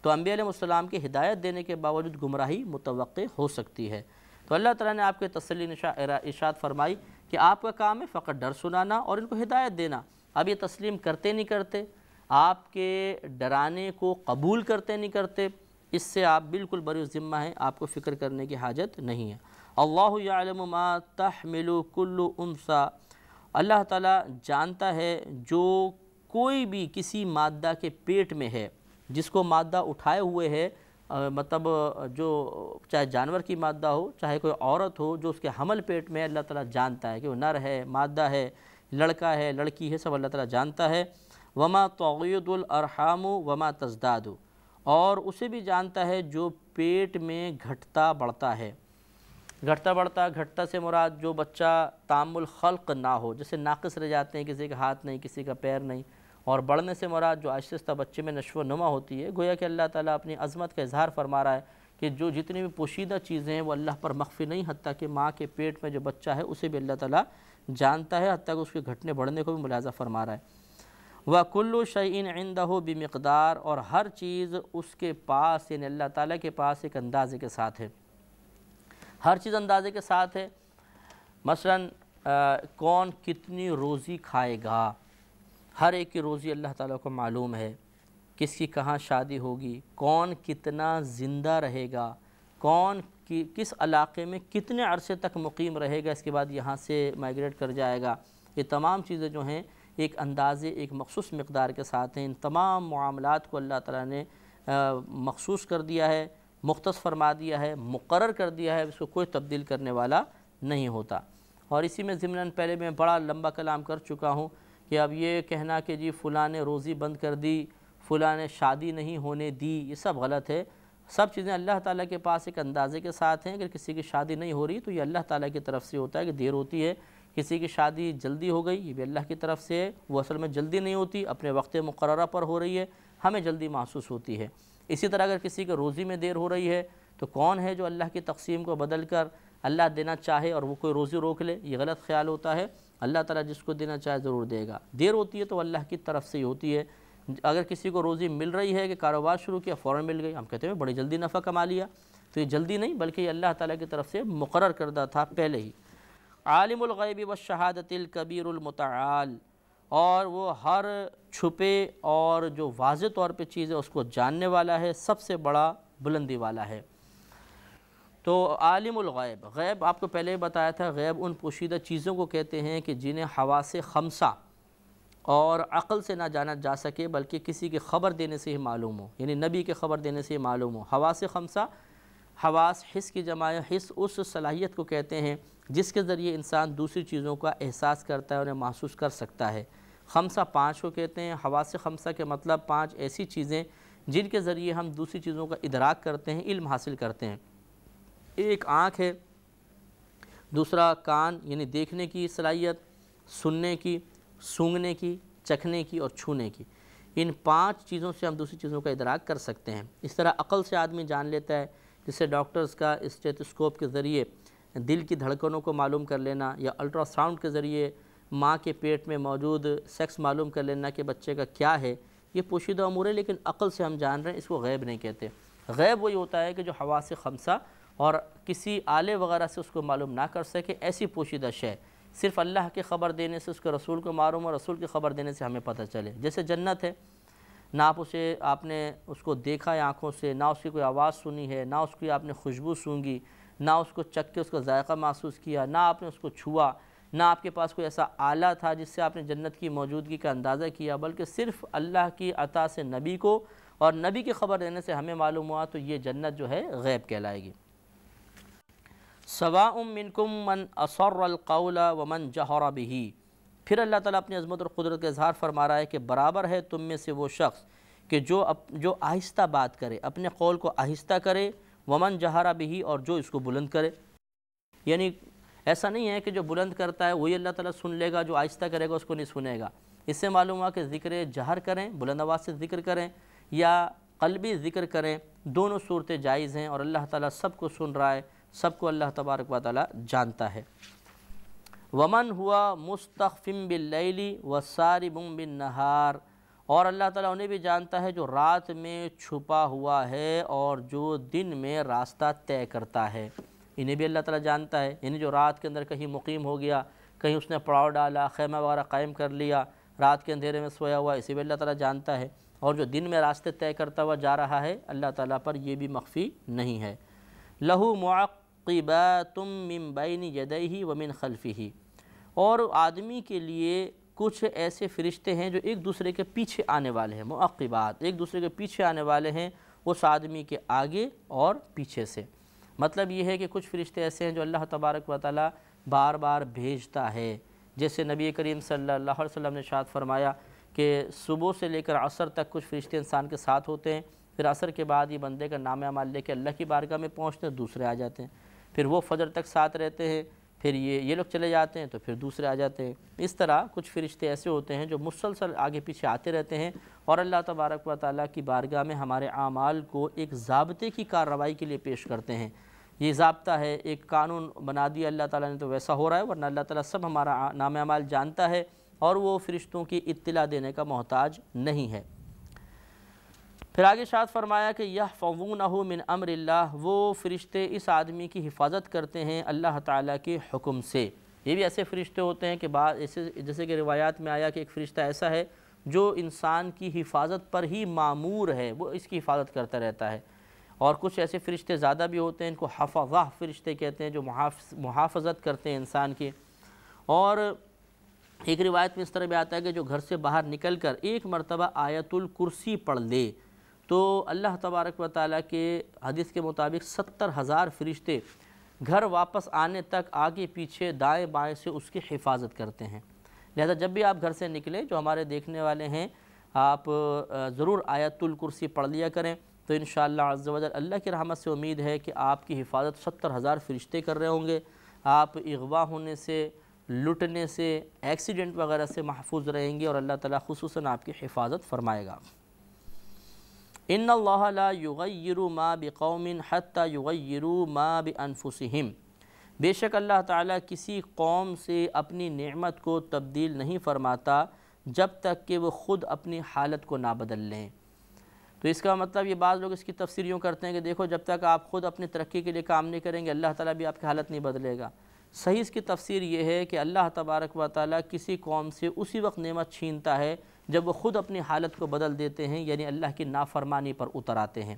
S1: تو انبیاء علیہ السلام کی ہدایت دینے کے باوجود گمراہی متوقع ہو سکتی ہے۔ تو اللہ تعالیٰ نے آپ کے تسلی ارشاد فرمائی کہ آپ کا کام ہے فقط ڈر سنانا اور ان کو ہدایت دینا۔ اب یہ تسلیم کرتے نہیں کرتے، آپ کے ڈرانے کو قبول کرتے نہیں کرتے، اس سے آپ بالکل بری ذمہ ہیں، آپ کو فکر کرنے کی حاجت نہیں ہے۔ اللہ یعلم ما تحمل کل انثی، اللہ تعالیٰ جانتا ہے جو کوئی بھی کسی مادہ کے پیٹ میں ہے، جس کو مادہ اٹھائے ہوئے ہے مطلب جو چاہے جانور کی مادہ ہو چاہے کوئی عورت ہو، جو اس کے حمل پیٹ میں اللہ تعالیٰ جانتا ہے کہ وہ نر ہے مادہ ہے، لڑکا ہے لڑکی ہے، سب اللہ تعالیٰ جانتا ہے۔ وما تغید الارحام وما تزداد، اور اسے بھی جانتا ہے جو پیٹ میں گھٹتا بڑھتا ہے۔ گھٹتا سے مراد جو بچہ تام الخلق نہ ہو، جیسے ناقص رہ جاتے ہیں، کسی کا ہاتھ نہیں کسی کا پیر نہیں، اور بڑھنے سے مراد جو آہستہ آہستہ بچے میں نشو و نما ہوتی ہے۔ گویا کہ اللہ تعالیٰ اپنی عظمت کا اظہار فرما رہا ہے کہ جو جتنی بھی پوشیدہ چیزیں ہیں وہ اللہ پر مخفی نہیں، حتیٰ کہ ماں کے پیٹ میں جو بچہ ہے اسے بھی اللہ تعالیٰ جانتا ہے، حتیٰ کہ اس کے گھٹنے بڑھنے کو بھی ملاحظہ فرما رہا ہے۔ وَكُلُّ شَيْءٍ عِندَهُ بِمِقْدَار، اور ہر چیز اس کے پاس یعنی اللہ تعالیٰ کے پاس ایک اندازے کے ساتھ ہے، ہر چیز اندازے کے ساتھ ہے۔ مثلاً کون کتنی روزی کھائے گا، ہر ایک کی روزی اللہ تعالیٰ کو معلوم ہے، کس کی کہاں شادی ہوگی، کون کتنا زندہ رہے گا، کون کس علاقے میں کتنے عرصے تک مقیم رہے گا، اس کے بعد یہاں سے مائیگریٹ کر جائے گا۔ یہ تمام چیزیں جو ہیں ایک اندازے ایک مخصوص مقدار کے ساتھ ہیں۔ ان تمام معاملات کو اللہ تعالیٰ نے مخصوص کر دیا ہے، مختص فرما دیا ہے، مقرر کر دیا ہے، اس کو کوئی تبدیل کرنے والا نہیں ہوتا۔ اور اسی میں ضمناً پہلے میں بڑا لمبا کلام کر چکا ہوں کہ اب یہ کہنا کہ جی فلاں نے روزی بند کر دی، فلاں نے شادی نہیں ہونے دی، یہ سب غلط ہے۔ سب چیزیں اللہ تعالیٰ کے پاس ایک اندازے کے ساتھ ہیں۔ اگر کسی کی شادی نہیں ہو رہی تو یہ اللہ تعالیٰ کی طرف سے ہوتا ہے کہ دیر ہوتی ہے، کسی کی شادی جلدی ہو گئی یہ بھی اللہ کی طرف سے ہے، وہ اصل میں جلدی نہیں ہوتی، اپنے وقت مقررہ پر ہو رہی ہے، ہمیں جلدی محسوس ہوتی ہے۔ اسی طرح اگر کسی کے روزی میں دیر ہو رہی ہے تو کون ہے جو اللہ کی تقسیم کو بدل کر اللہ دینا چاہے اور وہ کوئی روزی روک لے، یہ غلط خیال ہوتا ہے۔ اللہ تعالیٰ جس کو دینا چاہے ضرور دے گا، دیر ہوتی ہے تو اللہ کی طرف سے ہی ہوتی ہے۔ اگر کسی کو روزی مل رہی ہے کہ کاروبار شروع کیا فوراً مل گئی، ہم کہتے ہیں بڑی جلدی نفع کما لیا، تو یہ جلدی نہیں بلکہ یہ اللہ تعالیٰ کی طرف سے مقرر کردہ تھا پہلے ہی۔ عالم الغیب والشہادۃ الکبیر المتعال، اور وہ ہر چھپے اور جو واضح طور پہ چیز ہے اس کو جاننے والا ہے، سب سے بڑا بلندی والا ہے۔ تو عالم الغیب، غیب آپ کو پہلے ہی بتایا تھا، غیب ان پوشیدہ چیزوں کو کہتے ہیں کہ جنہیں حواس خمسہ اور عقل سے نہ جانا جا سکے بلکہ کسی کی خبر دینے سے ہی معلوم ہو، یعنی نبی کے خبر دینے سے ہی معلوم ہو۔ حواس خمسہ، حواس حس کی جمع ہے، حس اس صلاحیت کو کہتے ہیں جس کے ذریعے انسان دوسری چیزوں کا احساس کرتا ہے، انہیں محسوس کر سکتا ہے۔ خمسہ پانچ کو کہتے ہیں، حواس خمسہ کے مطلب پانچ ایسی چیزیں جن کے ذریعے ہم دوسری چیزوں کا ادراک کرتے ہیں، علم حاصل کرتے ہیں۔ ایک آنکھ ہے، دوسرا کان یعنی دیکھنے کی صلاحیت، سننے کی، سونگھنے کی، چکھنے کی اور چھونے کی، ان پانچ چیزوں سے ہم دوسری چیزوں کا ادراک کر سکتے ہیں۔ اس طرح عقل سے آدمی جان لیتا ہے، جسے ڈاکٹرز کا اسٹیتھوسکوپ کے ذریعے دل کی دھڑکنوں کو معلوم کر لینا یا الٹرا ساؤنڈ کے ذریعے ماں کے پیٹ میں موجود سیکس معلوم کر لینا کہ بچے کا کیا ہے، یہ پوشیدہ امور ہے، لیکن عقل سے ہم جان رہے ہیں، اس کو غیب نہیں کہتے۔ غیب وہی ہوتا ہے کہ جو حواس خمسہ اور کسی آلے وغیرہ سے اس کو معلوم نہ کر سکے، ایسی پوشیدہ شے صرف اللہ کے خبر دینے سے، اس کے رسول کو معلوم اور رسول کی خبر دینے سے ہمیں پتہ چلے۔ جیسے جنت ہے، نہ آپ نے اس کو دیکھا ہے آنکھوں سے، نہ اس کی کوئی آواز سنی ہے، نہ اس کی آپ نے خوشبو سونگھی، نہ اس کو چکھ کے اس کا ذائقہ محسوس کیا، نہ آپ نے اس کو چھوا، نہ آپ کے پاس کوئی ایسا آلہ تھا جس سے آپ نے جنت کی موجودگی کا اندازہ کیا، بلکہ صرف اللہ کی عطا سے نبی کو اور نبی کی خبر دینے سے ہمیں معلوم ہوا، تو یہ جنت جو ہے غیب کہلائے گی۔ سواء منکم من اسر القول ومن جہر بہ، پھر اللہ تعالیٰ اپنی عظمت اور قدرت کا اظہار فرما رہا ہے کہ برابر ہے تم میں سے وہ شخص کہ جو آہستہ بات کرے، اپنے قول کو آہستہ کرے، ومن جہر بہ، اور جو اس کو بلند کرے۔ یعنی ایسا نہیں ہے کہ جو بلند کرتا ہے وہی اللہ تعالیٰ سن لے گا، جو آہستہ کرے گا اس کو نہیں سنے گا۔ اس سے معلوم ہوا کہ ذکر جہر کریں، بلند آواز سے ذکر کریں، یا قلبی ذکر کریں، دونوں صورتیں جائز ہیں، اور اللہ تعالیٰ سب کو سن رہا ہے، سب کو اللہ تبارک و تعالیٰ جانتا ہے۔ ومن ہوا مستخفٍ باللیل وسارب بالنہار، اور اللہ تعالیٰ انہیں بھی جانتا ہے جو رات میں چھپا ہوا ہے اور جو دن میں راستہ طے کرتا ہے، انہیں بھی اللہ تعالیٰ جانتا ہے۔ یعنی جو رات کے اندر کہیں مقیم ہو گیا، کہیں اس نے پڑاؤ ڈالا، خیمہ وغیرہ قائم کر لیا، رات کے اندھیرے میں سویا ہوا، اسے بھی اللہ تعالیٰ جانتا ہے۔ اور جو دن میں راستے طے کرتا ہوا جا رہا ہے، اللہ تعالیٰ پر یہ بھی مخفی نہیں ہے۔ لہو معقبات من بین یدیہ ومن خلفہ، اور آدمی کے لیے کچھ ایسے فرشتے ہیں جو ایک دوسرے کے پیچھے آنے والے ہیں، معقبات، ایک دوسرے کے پیچھے آنے والے ہیں، اس آدمی کے آگے اور پیچھے سے۔ مطلب یہ ہے کہ کچھ فرشتے ایسے ہیں جو اللہ تبارک و تعالیٰ بار بار بھیجتا ہے، جیسے نبی کریم صلی اللہ علیہ وسلم نے ارشاد فرمایا کہ صبح سے لے کر عصر تک کچھ فرشتے انسان کے ساتھ ہوتے ہیں، پھر عصر کے بعد یہ بندے کا نام اعمال لے کے اللہ کی بارگاہ میں پہنچتے ہیں، دوسرے آ جاتے ہیں، پھر وہ فجر تک ساتھ رہتے ہیں، پھر یہ لوگ چلے جاتے ہیں تو پھر دوسرے آ جاتے ہیں۔ اس طرح کچھ فرشتے ایسے ہوتے ہیں جو مسلسل آگے پیچھے آتے رہتے ہیں اور اللہ تبارک و تعالیٰ کی بارگاہ میں ہمارے اعمال کو ایک ضابطے کی کارروائی کے لیے پیش کرتے ہیں۔ یہ ضابطہ ہے، ایک قانون بنا دیا اللہ تعالیٰ نے تو ویسا ہو رہا ہے، ورنہ اللہ تعالیٰ سب ہمارا نام اعمال جانتا ہے اور وہ فرشتوں کی اطلاع دینے کا محتاج نہیں ہے۔ پھر آگے ارشاد فرمایا کہ یحفظونہ من امر اللہ، وہ فرشتے اس آدمی کی حفاظت کرتے ہیں اللہ تعالیٰ کے حکم سے۔ یہ بھی ایسے فرشتے ہوتے ہیں کہ جیسے کہ روایات میں آیا کہ ایک فرشتہ ایسا ہے جو انسان کی حفاظت پر ہی مامور ہے، وہ اس کی حفاظت کرتا رہتا ہے، اور کچھ ایسے فرشتے زیادہ بھی ہوتے ہیں، ان کو حفظہ فرشتے کہتے ہیں، جو محافظت کرتے ہیں انسان کی۔ اور ایک روایت میں اس طرح بھی آتا ہے کہ جو گھر سے باہر نکل کر ایک مرتبہ آیت الکرسی پڑھ لے تو اللہ تبارک و تعالیٰ کے حدیث کے مطابق 70,000 فرشتے گھر واپس آنے تک آگے پیچھے دائیں بائیں سے اس کی حفاظت کرتے ہیں۔ لہذا جب بھی آپ گھر سے نکلیں، جو ہمارے دیکھنے والے ہیں، آپ ضرور آیت الکرسی پڑھ لیا کریں، تو انشاءاللہ عز و جل اللہ کی رحمت سے امید ہے کہ آپ کی حفاظت 70,000 فرشتے کر رہے ہوں گے، آپ اغوا ہونے سے، لٹنے سے، ایکسیڈنٹ وغیرہ سے محفوظ رہیں گے اور اللہ تعالیٰ خصوصاً آپ کی حفاظت فرمائے گا۔ ان اللہ لا یغیر ما بقوم حتی یغیروا ما بانفسہم، بے شک اللہ تعالیٰ کسی قوم سے اپنی نعمت کو تبدیل نہیں فرماتا جب تک کہ وہ خود اپنی حالت کو نہ بدل لیں۔ تو اس کا مطلب یہ بعض لوگ اس کی تفسیر یوں کرتے ہیں کہ دیکھو جب تک آپ خود اپنی ترقی کے لیے کام نہیں کریں گے اللہ تعالیٰ بھی آپ کی حالت نہیں بدلے گا۔ صحیح اس کی تفسیر یہ ہے کہ اللہ تبارک و تعالیٰ کسی قوم سے اسی وقت نعمت چھینتا ہے جب وہ خود اپنی حالت کو بدل دیتے ہیں، یعنی اللہ کی نافرمانی پر اتر آتے ہیں،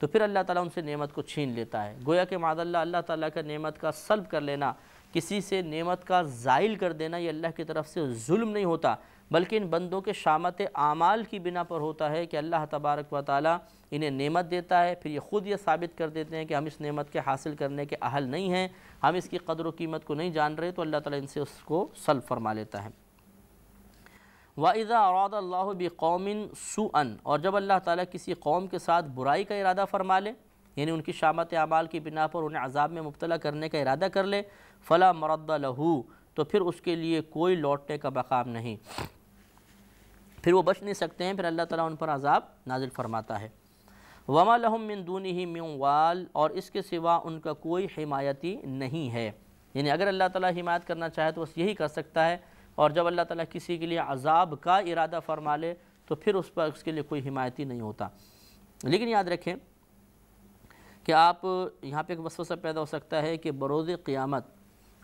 S1: تو پھر اللہ تعالیٰ ان سے نعمت کو چھین لیتا ہے۔ گویا کہ معاذ اللہ تعالیٰ کا نعمت کا سلب کر لینا، کسی سے نعمت کا زائل کر دینا، یہ اللہ کی طرف سے ظلم نہیں ہوتا، بلکہ ان بندوں کے شامت اعمال کی بنا پر ہوتا ہے کہ اللہ تبارک و تعالیٰ انہیں نعمت دیتا ہے، پھر یہ خود یہ ثابت کر دیتے ہیں کہ ہم اس نعمت کے حاصل کرنے کے اہل نہیں ہیں، ہم اس کی قدر و قیمت کو نہیں جان رہے، تو اللہ تعالیٰ ان سے اس کو سلب فرما لیتا ہے۔ وَإِذَا أَرَادَ اللَّهُ بِقَوْمٍ سُوءًا، اور جب اللہ تعالیٰ کسی قوم کے ساتھ برائی کا ارادہ فرما لے، یعنی ان کی شامت اعمال کی بنا پر انہیں عذاب میں مبتلا کرنے کا ارادہ کر لے، فَلَا مَرَدَّ لَهُ، تو پھر اس کے لیے کوئی لوٹنے کا مقام نہیں، پھر وہ بچ نہیں سکتے ہیں، پھر اللہ تعالیٰ ان پر عذاب نازل فرماتا ہے۔ وَمَا لَهُم مِّن دُونِهِ مِّن وَالٍ، اور اس کے سوا ان کا کوئی حمایتی نہیں ہے، یعنی اگر اللہ تعالیٰ حمایت کرنا چاہے تو بس یہی کر سکتا ہے، اور جب اللہ تعالیٰ کسی کے لیے عذاب کا ارادہ فرما لے تو پھر اس کے لیے کوئی حمایتی نہیں ہوتا۔ لیکن یاد رکھیں کہ آپ یہاں پہ ایک وسوسہ پیدا ہو سکتا ہے کہ بروز قیامت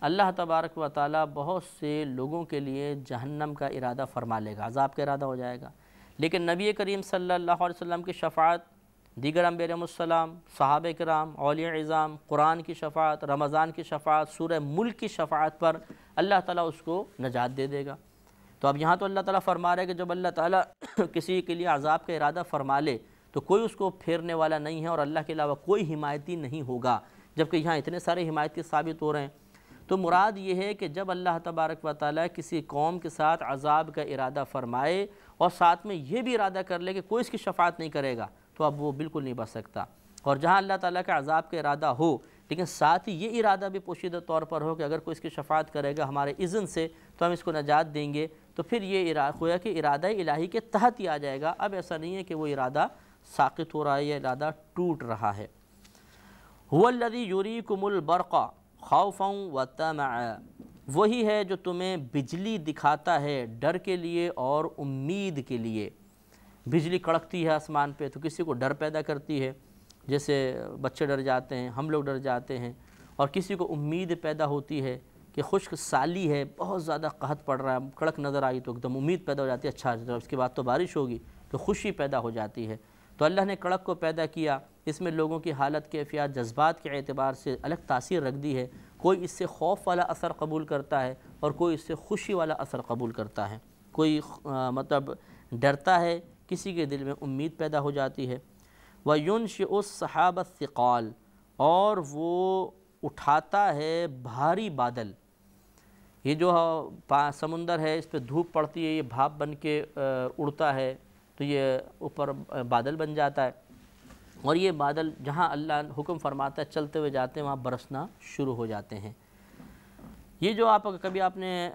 S1: اللہ تبارک و تعالیٰ بہت سے لوگوں کے لیے جہنم کا ارادہ فرما لے گا، عذاب کا ارادہ ہو جائے گا، لیکن نبی کریم صلی اللہ علیہ وسلم کی شفاعت، دیگر انبیاء علیہم السلام، صحابہ کرام، اولیاء عظام، قرآن کی شفاعت، رمضان کی شفاعت، سورہ ملک کی شفاعت پر اللہ تعالیٰ اس کو نجات دے دے گا۔ تو اب یہاں تو اللہ تعالیٰ فرما رہا ہے کہ جب اللہ تعالیٰ کسی کے لیے عذاب کا ارادہ فرما لے تو کوئی اس کو پھیرنے والا نہیں ہے اور اللہ کے علاوہ کوئی حمایتی نہیں ہوگا، جبکہ یہاں اتنے سارے حمایتی ثابت ہو رہے ہیں۔ تو مراد یہ ہے کہ جب اللہ تبارک و تعالیٰ کسی قوم کے ساتھ عذاب کا ارادہ فرمائے اور ساتھ میں یہ بھی ارادہ کر لے کہ کوئی اس کی شفاعت نہیں کرے گا، تو اب وہ بالکل نہیں بچ سکتا۔ اور جہاں اللہ تعالیٰ کا عذاب کا ارادہ ہو لیکن ساتھ ہی یہ ارادہ بھی پوشیدہ طور پر ہو کہ اگر کوئی اس کی شفاعت کرے گا ہمارے اذن سے تو ہم اس کو نجات دیں گے، تو پھر یہ گویا کہ ارادہ الہی کے تحت ہی آ جائے گا۔ اب ایسا نہیں ہے کہ وہ ارادہ ساقط ہو رہا ہے، یہ ارادہ ٹوٹ رہا ہے۔ هُوَ الَّذِي يُرِيكُمُ الْبَرْقَ خَوْفًا وَطَمَعًا، وہی ہے جو تمہیں بجلی دکھاتا ہے ڈر کے لیے اور امید کے لیے۔ بجلی کڑکتی ہے آسمان پہ تو کسی کو ڈر پیدا کرتی ہے، جیسے بچے ڈر جاتے ہیں، ہم لوگ ڈر جاتے ہیں، اور کسی کو امید پیدا ہوتی ہے کہ خشک سالی ہے، بہت زیادہ قحط پڑ رہا ہے، کڑک نظر آئی تو ایک دم امید پیدا ہو جاتی ہے، اچھا اس کے بعد تو بارش ہوگی، تو خوشی پیدا ہو جاتی ہے۔ تو اللہ نے کڑک کو پیدا کیا، اس میں لوگوں کی حالت کیفیات جذبات کے اعتبار سے الگ تاثیر رکھ دی ہے، کوئی اس سے خوف والا اثر قبول کرتا ہے اور کوئی اس سے خوشی والا اثر قبول کرتا ہے، کوئی مطلب ڈرتا ہے، کسی کے دل میں امید پیدا ہو جاتی ہے۔ وَيُنْشِئُ السَّحَابَ الثِّقَالَ، اور وہ اٹھاتا ہے بھاری بادل۔ یہ جو سمندر ہے اس پہ دھوپ پڑتی ہے، یہ بھاپ بن کے اڑتا ہے تو یہ اوپر بادل بن جاتا ہے، اور یہ بادل جہاں اللہ حکم فرماتا ہے چلتے ہوئے جاتے ہیں وہاں برسنا شروع ہو جاتے ہیں۔ یہ جو کبھی آپ نے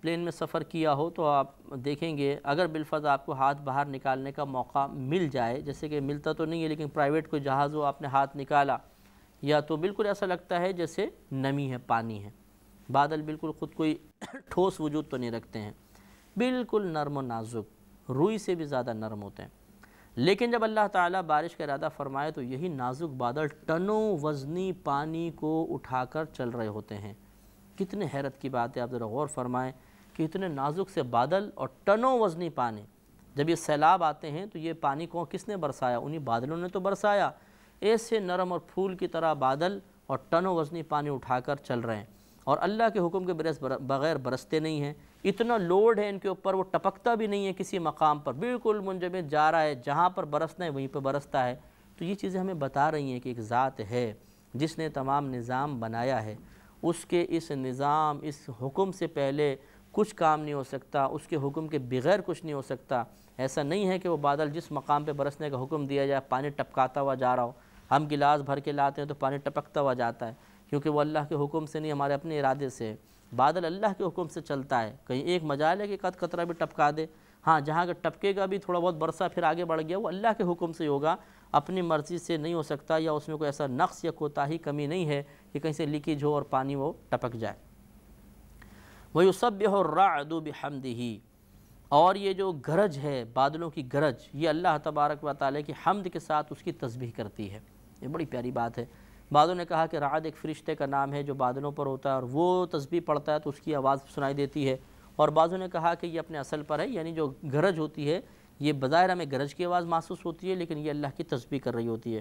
S1: پلین میں سفر کیا ہو تو آپ دیکھیں گے اگر بالفرض آپ کو ہاتھ باہر نکالنے کا موقع مل جائے، جیسے کہ ملتا تو نہیں ہے لیکن پرائیویٹ کوئی جہاز ہو، آپ نے ہاتھ نکالا یا تو بالکل ایسا لگتا ہے جیسے نمی ہے، پانی ہے۔ بادل بالکل خود کوئی ٹھوس وجود تو نہیں رکھتے ہیں، بالکل نرم و نازک، روئی سے بھی زیادہ نرم ہوتے ہیں۔ لیکن جب اللہ تعالیٰ بارش کا ارادہ فرمائے تو یہی نازک بادل ٹنوں وزنی پانی کو اٹھا کر چل رہے ہوتے ہیں۔ کتنے حیرت کی بات ہے، آپ ذرا غور فرمائیں کہ اتنے نازک سے بادل اور ٹنوں وزنی پانی، جب یہ سیلاب آتے ہیں تو یہ پانی کو کس نے برسایا؟ انہی بادلوں نے تو برسایا۔ ایسے نرم اور پھول کی طرح بادل اور ٹنوں وزنی پانی اٹھا کر چل رہے ہیں، اور اللہ کے حکم کے بغیر برستے نہیں ہیں۔ اتنا لوڈ ہے ان کے اوپر، وہ ٹپکتا بھی نہیں ہے کسی مقام پر، بالکل منجمد جا رہا ہے، جہاں پر برسنا ہے وہیں پہ برستا ہے۔ تو یہ چیزیں ہمیں بتا رہی ہیں کہ ایک ذات ہے جس نے تمام نظام بنایا ہے، اس کے اس نظام، اس حکم سے پہلے کچھ کام نہیں ہو سکتا، اس کے حکم کے بغیر کچھ نہیں ہو سکتا۔ ایسا نہیں ہے کہ وہ بادل جس مقام پہ برسنے کا حکم دیا جائے پانی ٹپکاتا ہوا جا رہا ہو، ہم گلاس بھر کے لاتے ہیں تو پانی ٹپکتا ہوا جاتا ہے، کیونکہ وہ اللہ کے حکم سے نہیں، ہمارے اپنے ارادے سے ہے۔ بادل اللہ کے حکم سے چلتا ہے، کہیں ایک مجال ہے کہ قد قطرہ بھی ٹپکا دے، ہاں جہاں کہ ٹپکے گا بھی تھوڑا بہت برسا پھر آگے بڑھ گیا، وہ اللہ کے حکم سے ہوگا، اپنی مرضی سے نہیں ہو سکتا، یا اس میں کوئی ایسا نقص یا کوتاہی کمی نہیں ہے کہ کہیں سے لیکیج ہو اور پانی وہ ٹپک جائے۔ وَيُسَبِّحُ الرَّعْدُ بِحَمْدِهِ، اور یہ جو گرج ہے، بادلوں کی گرج، یہ اللہ تبارک و تعالیٰ کی حمد کے ساتھ اس کی تسبیح کرتی ہے۔ یہ بڑی پیاری بات ہے۔ بعضوں نے کہا کہ رعد ایک فرشتے کا نام ہے جو بادلوں پر ہوتا ہے اور وہ تسبیح پڑھتا ہے تو اس کی آواز سنائی دیتی ہے، اور بعضوں نے کہا کہ یہ اپنے اصل پر ہے، یعنی جو گرج ہوتی ہے یہ بظاہر ہمیں گرج کی آواز محسوس ہوتی ہے لیکن یہ اللہ کی تسبیح کر رہی ہوتی ہے۔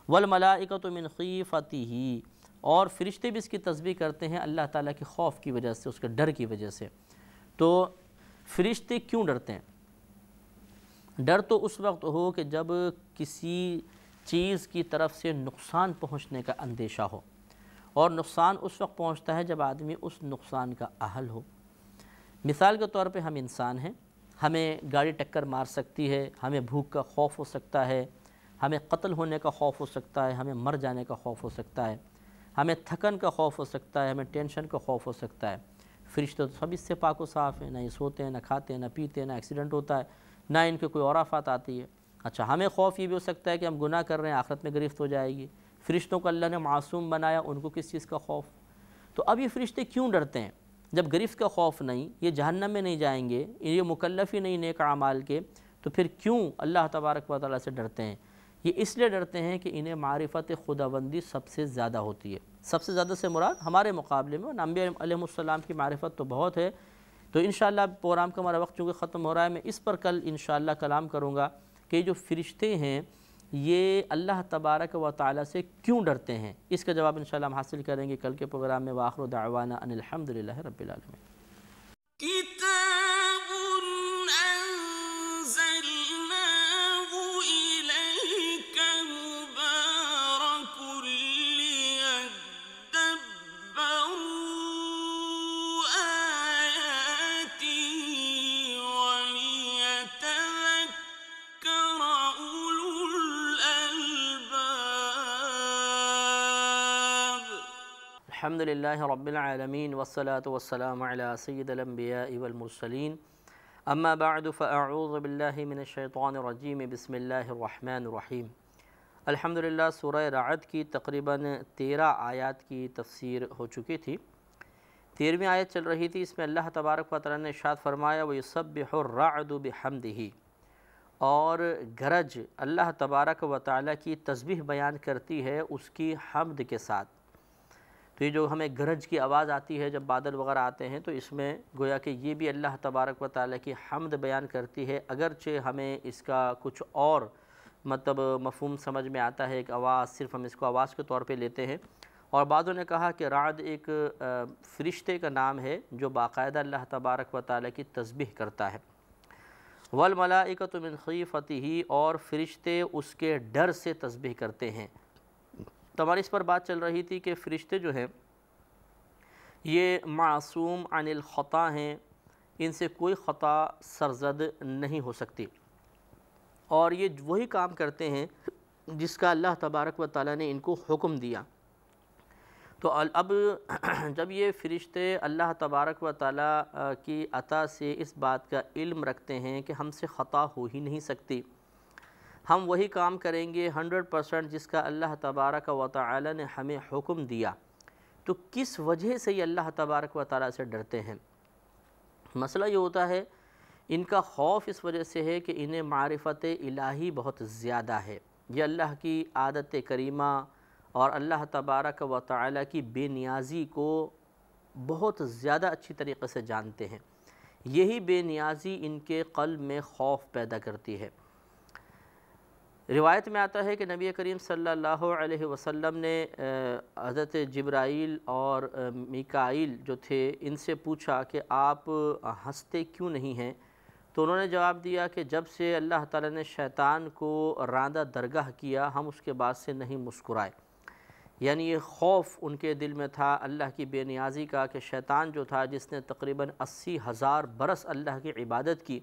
S1: وَالْمَلَائِكَةُ مِنْ خِيفَتِهِ، اور فرشتے بھی اس کی تسبیح کرتے ہیں اللہ تعالیٰ کے خوف کی وجہ سے، اس کے ڈر کی وجہ سے۔ تو فرشتے کیوں ڈرتے ہیں؟ ڈر تو اس وقت ہو کہ جب کسی چیز کی طرف سے نقصان پہنچنے کا اندیشہ ہو، اور نقصان اس وقت پہنچتا ہے جب آدمی اس نقصان کا اہل ہو۔ مثال کے طور پہ ہم انسان ہیں، ہمیں گاڑی ٹکر مار سکتی ہے، ہمیں بھوک کا خوف ہو سکتا ہے، ہمیں قتل ہونے کا خوف ہو سکتا ہے، ہمیں مر جانے کا خوف ہو سکتا ہے، ہمیں تھکن کا خوف ہو سکتا ہے، ہمیں ٹینشن کا خوف ہو سکتا ہے۔ فرشتے تو سب اس سے پاک و صاف ہیں، نہ یہ سوتے ہیں، نہ کھاتے ہیں، نہ پیتے ہیں، نہ ایکسیڈنٹ ہوتا ہے، نہ ان کے کوئی اور آفات آتی ہے۔ اچھا، ہمیں خوف یہ بھی ہو سکتا ہے کہ ہم گناہ کر رہے ہیں، آخرت میں گرفت ہو جائے گی۔ فرشتوں کو اللہ نے معصوم بنایا، ان کو کس چیز کا خوف؟ تو اب یہ فرشتے کیوں ڈرتے ہیں؟ جب گرفت کا خوف نہیں، یہ جہنم میں نہیں جائیں گے، یہ مکلف ہی نہیں نیک اعمال کے، تو پھر کیوں اللہ تبارک و تعالیٰ سے ڈرتے ہیں؟ یہ اس لیے ڈرتے ہیں کہ انہیں معرفت خداوندی سب سے زیادہ ہوتی ہے۔ سب سے زیادہ سے مراد ہمارے مقابلے میں انبیاء علیہ السلام کی معرفت تو بہت ہے۔ تو انشاءاللہ پروگرام کا ہمارا وقت چونکہ ختم ہو رہا ہے، میں اس پر کل انشاءاللہ کلام کروں گا کہ جو فرشتے ہیں یہ اللہ تبارک و تعالیٰ سے کیوں ڈرتے ہیں۔ اس کا جواب انشاءاللہ ہم حاصل کریں گے کل کے پروگرام میں۔ وآخر دعوانا ان الحمدللہ رب العالمین۔
S2: کتاب انزلناه الیک مبارک لیدبروا آیاته ولیتذکر اولو الالباب۔
S1: الحمدللہ رب العالمین والصلاة والسلام علی سید الانبیاء والمرسلین، اما بعد فاعوذ باللہ من الشیطان الرجیم، بسم اللہ الرحمن الرحیم۔ الحمدللہ سورہ رعد کی تقریباً 13 آیات کی تفسیر ہو چکی تھی۔ 13ویں آیت چل رہی تھی، اس میں اللہ تبارک و تعالیٰ نے ارشاد فرمایا وَيُسَبِّحُ الرَّعْدُ بِحَمْدِهِ، اور گرج اللہ تبارک و تعالیٰ کی تسبیح بیان کرتی ہے اس کی حمد کے ساتھ۔ تو یہ جو ہمیں گرج کی آواز آتی ہے جب بادل وغیرہ آتے ہیں تو اس میں گویا کہ یہ بھی اللہ تبارک و تعالیٰ کی حمد بیان کرتی ہے، اگرچہ ہمیں اس کا کچھ اور مطلب مفہوم سمجھ میں آتا ہے، ایک آواز، صرف ہم اس کو آواز کے طور پہ لیتے ہیں۔ اور بعضوں نے کہا کہ رعد ایک فرشتے کا نام ہے جو باقاعدہ اللہ تبارک و تعالیٰ کی تسبیح کرتا ہے۔ والملائکۃ من خیفتہ، اور فرشتے اس کے ڈر سے تسبیح کرتے ہیں۔ تو ہماری اس پر بات چل رہی تھی کہ فرشتے جو ہیں یہ معصوم عن الخطا ہیں، ان سے کوئی خطا سرزد نہیں ہو سکتی، اور یہ وہی کام کرتے ہیں جس کا اللہ تبارک و تعالیٰ نے ان کو حکم دیا۔ تو اب جب یہ فرشتے اللہ تبارک و تعالیٰ کی عطا سے اس بات کا علم رکھتے ہیں کہ ہم سے خطا ہو ہی نہیں سکتی، ہم وہی کام کریں گے 100% جس کا اللہ تبارک و تعالیٰ نے ہمیں حکم دیا، تو کس وجہ سے یہ اللہ تبارک و تعالیٰ سے ڈرتے ہیں؟ مسئلہ یہ ہوتا ہے ان کا خوف اس وجہ سے ہے کہ انہیں معرفت الہی بہت زیادہ ہے، یہ اللہ کی عادت کریمہ اور اللہ تبارک و تعالیٰ کی بے نیازی کو بہت زیادہ اچھی طریقے سے جانتے ہیں، یہی بے نیازی ان کے قلب میں خوف پیدا کرتی ہے۔ روایت میں آتا ہے کہ نبی کریم صلی اللہ علیہ وسلم نے حضرت جبرائیل اور میکائیل جو تھے ان سے پوچھا کہ آپ ہنستے کیوں نہیں ہیں؟ تو انہوں نے جواب دیا کہ جب سے اللہ تعالیٰ نے شیطان کو راندہ درگاہ کیا ہم اس کے بعد سے نہیں مسکرائے، یعنی یہ خوف ان کے دل میں تھا اللہ کی بے نیازی کا کہ شیطان جو تھا جس نے تقریباً 80,000 برس اللہ کی عبادت کی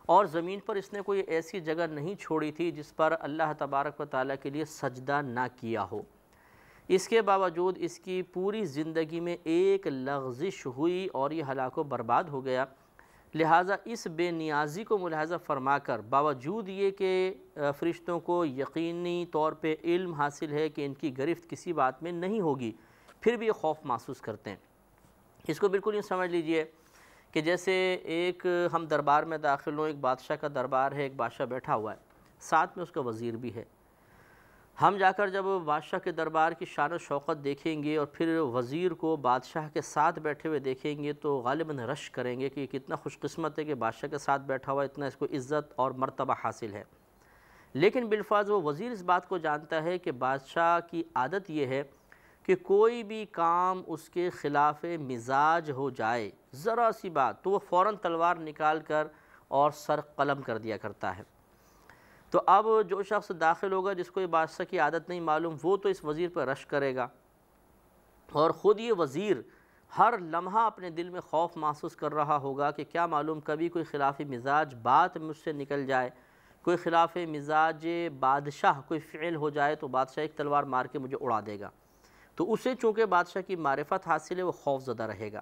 S1: اور زمین پر اس نے کوئی ایسی جگہ نہیں چھوڑی تھی جس پر اللہ تبارک و تعالیٰ کے لیے سجدہ نہ کیا ہو، اس کے باوجود اس کی پوری زندگی میں ایک لغزش ہوئی اور یہ ہلاک و برباد ہو گیا۔ لہٰذا اس بے نیازی کو ملاحظہ فرما کر باوجود یہ کہ فرشتوں کو یقینی طور پہ علم حاصل ہے کہ ان کی گرفت کسی بات میں نہیں ہوگی، پھر بھی یہ خوف محسوس کرتے ہیں۔ اس کو بالکل یوں سمجھ لیجئے کہ جیسے ایک ہم دربار میں داخل ہوں، ایک بادشاہ کا دربار ہے، ایک بادشاہ بیٹھا ہوا ہے، ساتھ میں اس کا وزیر بھی ہے۔ ہم جا کر جب بادشاہ کے دربار کی شان و شوقت دیکھیں گے اور پھر وزیر کو بادشاہ کے ساتھ بیٹھے ہوئے دیکھیں گے تو غالباً رش کریں گے کہ یہ کتنا خوش قسمت ہے کہ بادشاہ کے ساتھ بیٹھا ہوا ہے، اتنا اس کو عزت اور مرتبہ حاصل ہے۔ لیکن بالفاظ وہ وزیر اس بات کو جانتا ہے کہ بادشاہ کی عادت یہ ہے کہ کوئی بھی کام اس کے خلاف مزاج ہو جائے، ذرا سی بات، تو وہ فوراً تلوار نکال کر اور سر قلم کر دیا کرتا ہے۔ تو اب جو شخص داخل ہوگا جس کو یہ بادشاہ کی عادت نہیں معلوم، وہ تو اس وزیر پر رش کرے گا، اور خود یہ وزیر ہر لمحہ اپنے دل میں خوف محسوس کر رہا ہوگا کہ کیا معلوم کبھی کوئی خلاف مزاج بات مجھ سے نکل جائے، کوئی خلاف مزاج بادشاہ کوئی فعل ہو جائے تو بادشاہ ایک تلوار مار کے مجھے اڑا دے گا۔ تو اسے چونکہ بادشاہ کی معرفت حاصل ہے وہ خوف زدہ رہے گا۔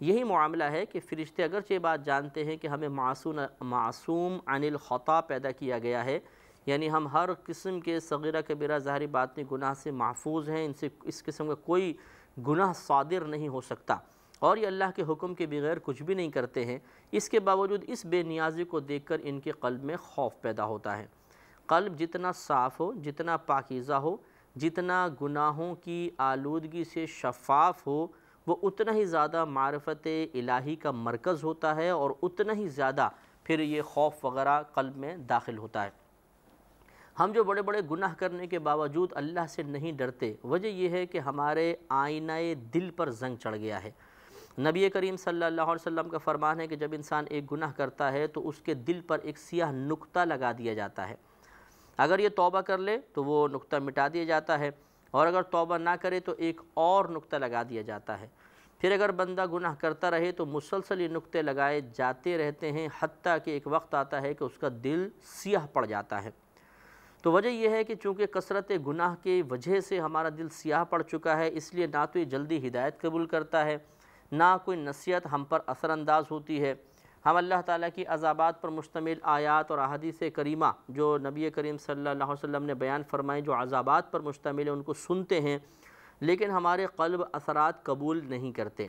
S1: یہی معاملہ ہے کہ فرشتے اگرچہ یہ بات جانتے ہیں کہ ہمیں معصوم عن الخطا پیدا کیا گیا ہے، یعنی ہم ہر قسم کے صغیرہ کبیرہ ظاہری باطنی گناہ سے محفوظ ہیں، ان سے اس قسم کا کوئی گناہ صادر نہیں ہو سکتا، اور یہ اللہ کے حکم کے بغیر کچھ بھی نہیں کرتے ہیں، اس کے باوجود اس بے نیازی کو دیکھ کر ان کے قلب میں خوف پیدا ہوتا ہے۔ قلب جتنا صاف ہو، جتنا پاکیزہ ہو، جتنا گناہوں کی آلودگی سے شفاف ہو، وہ اتنا ہی زیادہ معرفت الہی کا مرکز ہوتا ہے اور اتنا ہی زیادہ پھر یہ خوف وغیرہ قلب میں داخل ہوتا ہے۔ ہم جو بڑے بڑے گناہ کرنے کے باوجود اللہ سے نہیں ڈرتے، وجہ یہ ہے کہ ہمارے آئینہ دل پر زنگ چڑھ گیا ہے۔ نبی کریم صلی اللہ علیہ وسلم کا فرمان ہے کہ جب انسان ایک گناہ کرتا ہے تو اس کے دل پر ایک سیاہ نقطہ لگا دیا جاتا ہے، اگر یہ توبہ کر لے تو وہ نقطہ مٹا دیا جاتا ہے، اور اگر توبہ نہ کرے تو ایک اور نقطہ لگا دیا جاتا ہے۔ پھر اگر بندہ گناہ کرتا رہے تو مسلسل یہ نقطے لگائے جاتے رہتے ہیں، حتیٰ کہ ایک وقت آتا ہے کہ اس کا دل سیاہ پڑ جاتا ہے۔ تو وجہ یہ ہے کہ چونکہ کثرت گناہ کی وجہ سے ہمارا دل سیاہ پڑ چکا ہے، اس لیے نہ تو یہ جلدی ہدایت قبول کرتا ہے، نہ کوئی نصیحت ہم پر اثر انداز ہوتی ہے۔ ہم اللہ تعالیٰ کی عذابات پر مشتمل آیات اور احادیث کریمہ جو نبی کریم صلی اللہ علیہ وسلم نے بیان فرمائیں، جو عذابات پر مشتمل ہیں، ان کو سنتے ہیں، لیکن ہمارے قلب اثرات قبول نہیں کرتے۔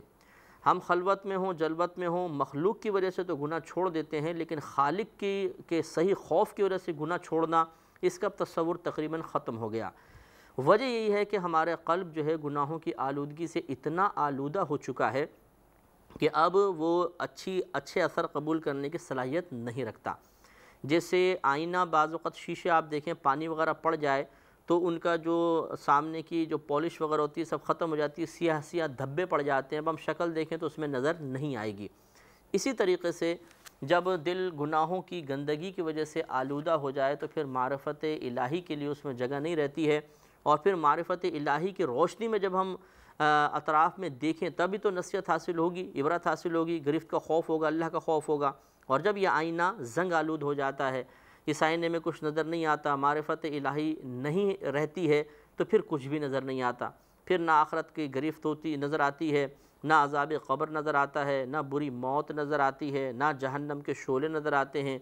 S1: ہم خلوت میں ہوں، جلوت میں ہوں، مخلوق کی وجہ سے تو گناہ چھوڑ دیتے ہیں، لیکن خالق کے صحیح خوف کی وجہ سے گناہ چھوڑنا، اس کا تصور تقریباً ختم ہو گیا۔ وجہ یہی ہے کہ ہمارے قلب جو ہے گناہوں کی آلودگی سے اتنا آلودہ ہو چکا ہے کہ اب وہ اچھے اثر قبول کرنے کی صلاحیت نہیں رکھتا۔ جیسے آئینہ بعض وقت شیشے آپ دیکھیں پانی وغیرہ پڑ جائے تو ان کا جو سامنے کی جو پالش وغیرہ ہوتی ہے سب ختم ہو جاتی ہے، سیاہ دھبے پڑ جاتے ہیں، اب ہم شکل دیکھیں تو اس میں نظر نہیں آئے گی۔ اسی طریقے سے جب دل گناہوں کی گندگی کی وجہ سے آلودہ ہو جائے تو پھر معرفت الہی کے لیے اس میں جگہ نہیں رہتی ہے، اور پھر معرفت الہی کی روشنی میں جب ہم اطراف میں دیکھیں تبھی تو نصیحت حاصل ہوگی، عبرت حاصل ہوگی، گرفت کا خوف ہوگا، اللہ کا خوف ہوگا۔ اور جب یہ آئینہ زنگ آلود ہو جاتا ہے، اس آئینے میں کچھ نظر نہیں آتا، معرفت الہی نہیں رہتی ہے، تو پھر کچھ بھی نظر نہیں آتا، پھر نہ آخرت کی گرفت ہوتی نظر آتی ہے، نہ عذاب قبر نظر آتا ہے، نہ بری موت نظر آتی ہے، نہ جہنم کے شعلے نظر آتے ہیں۔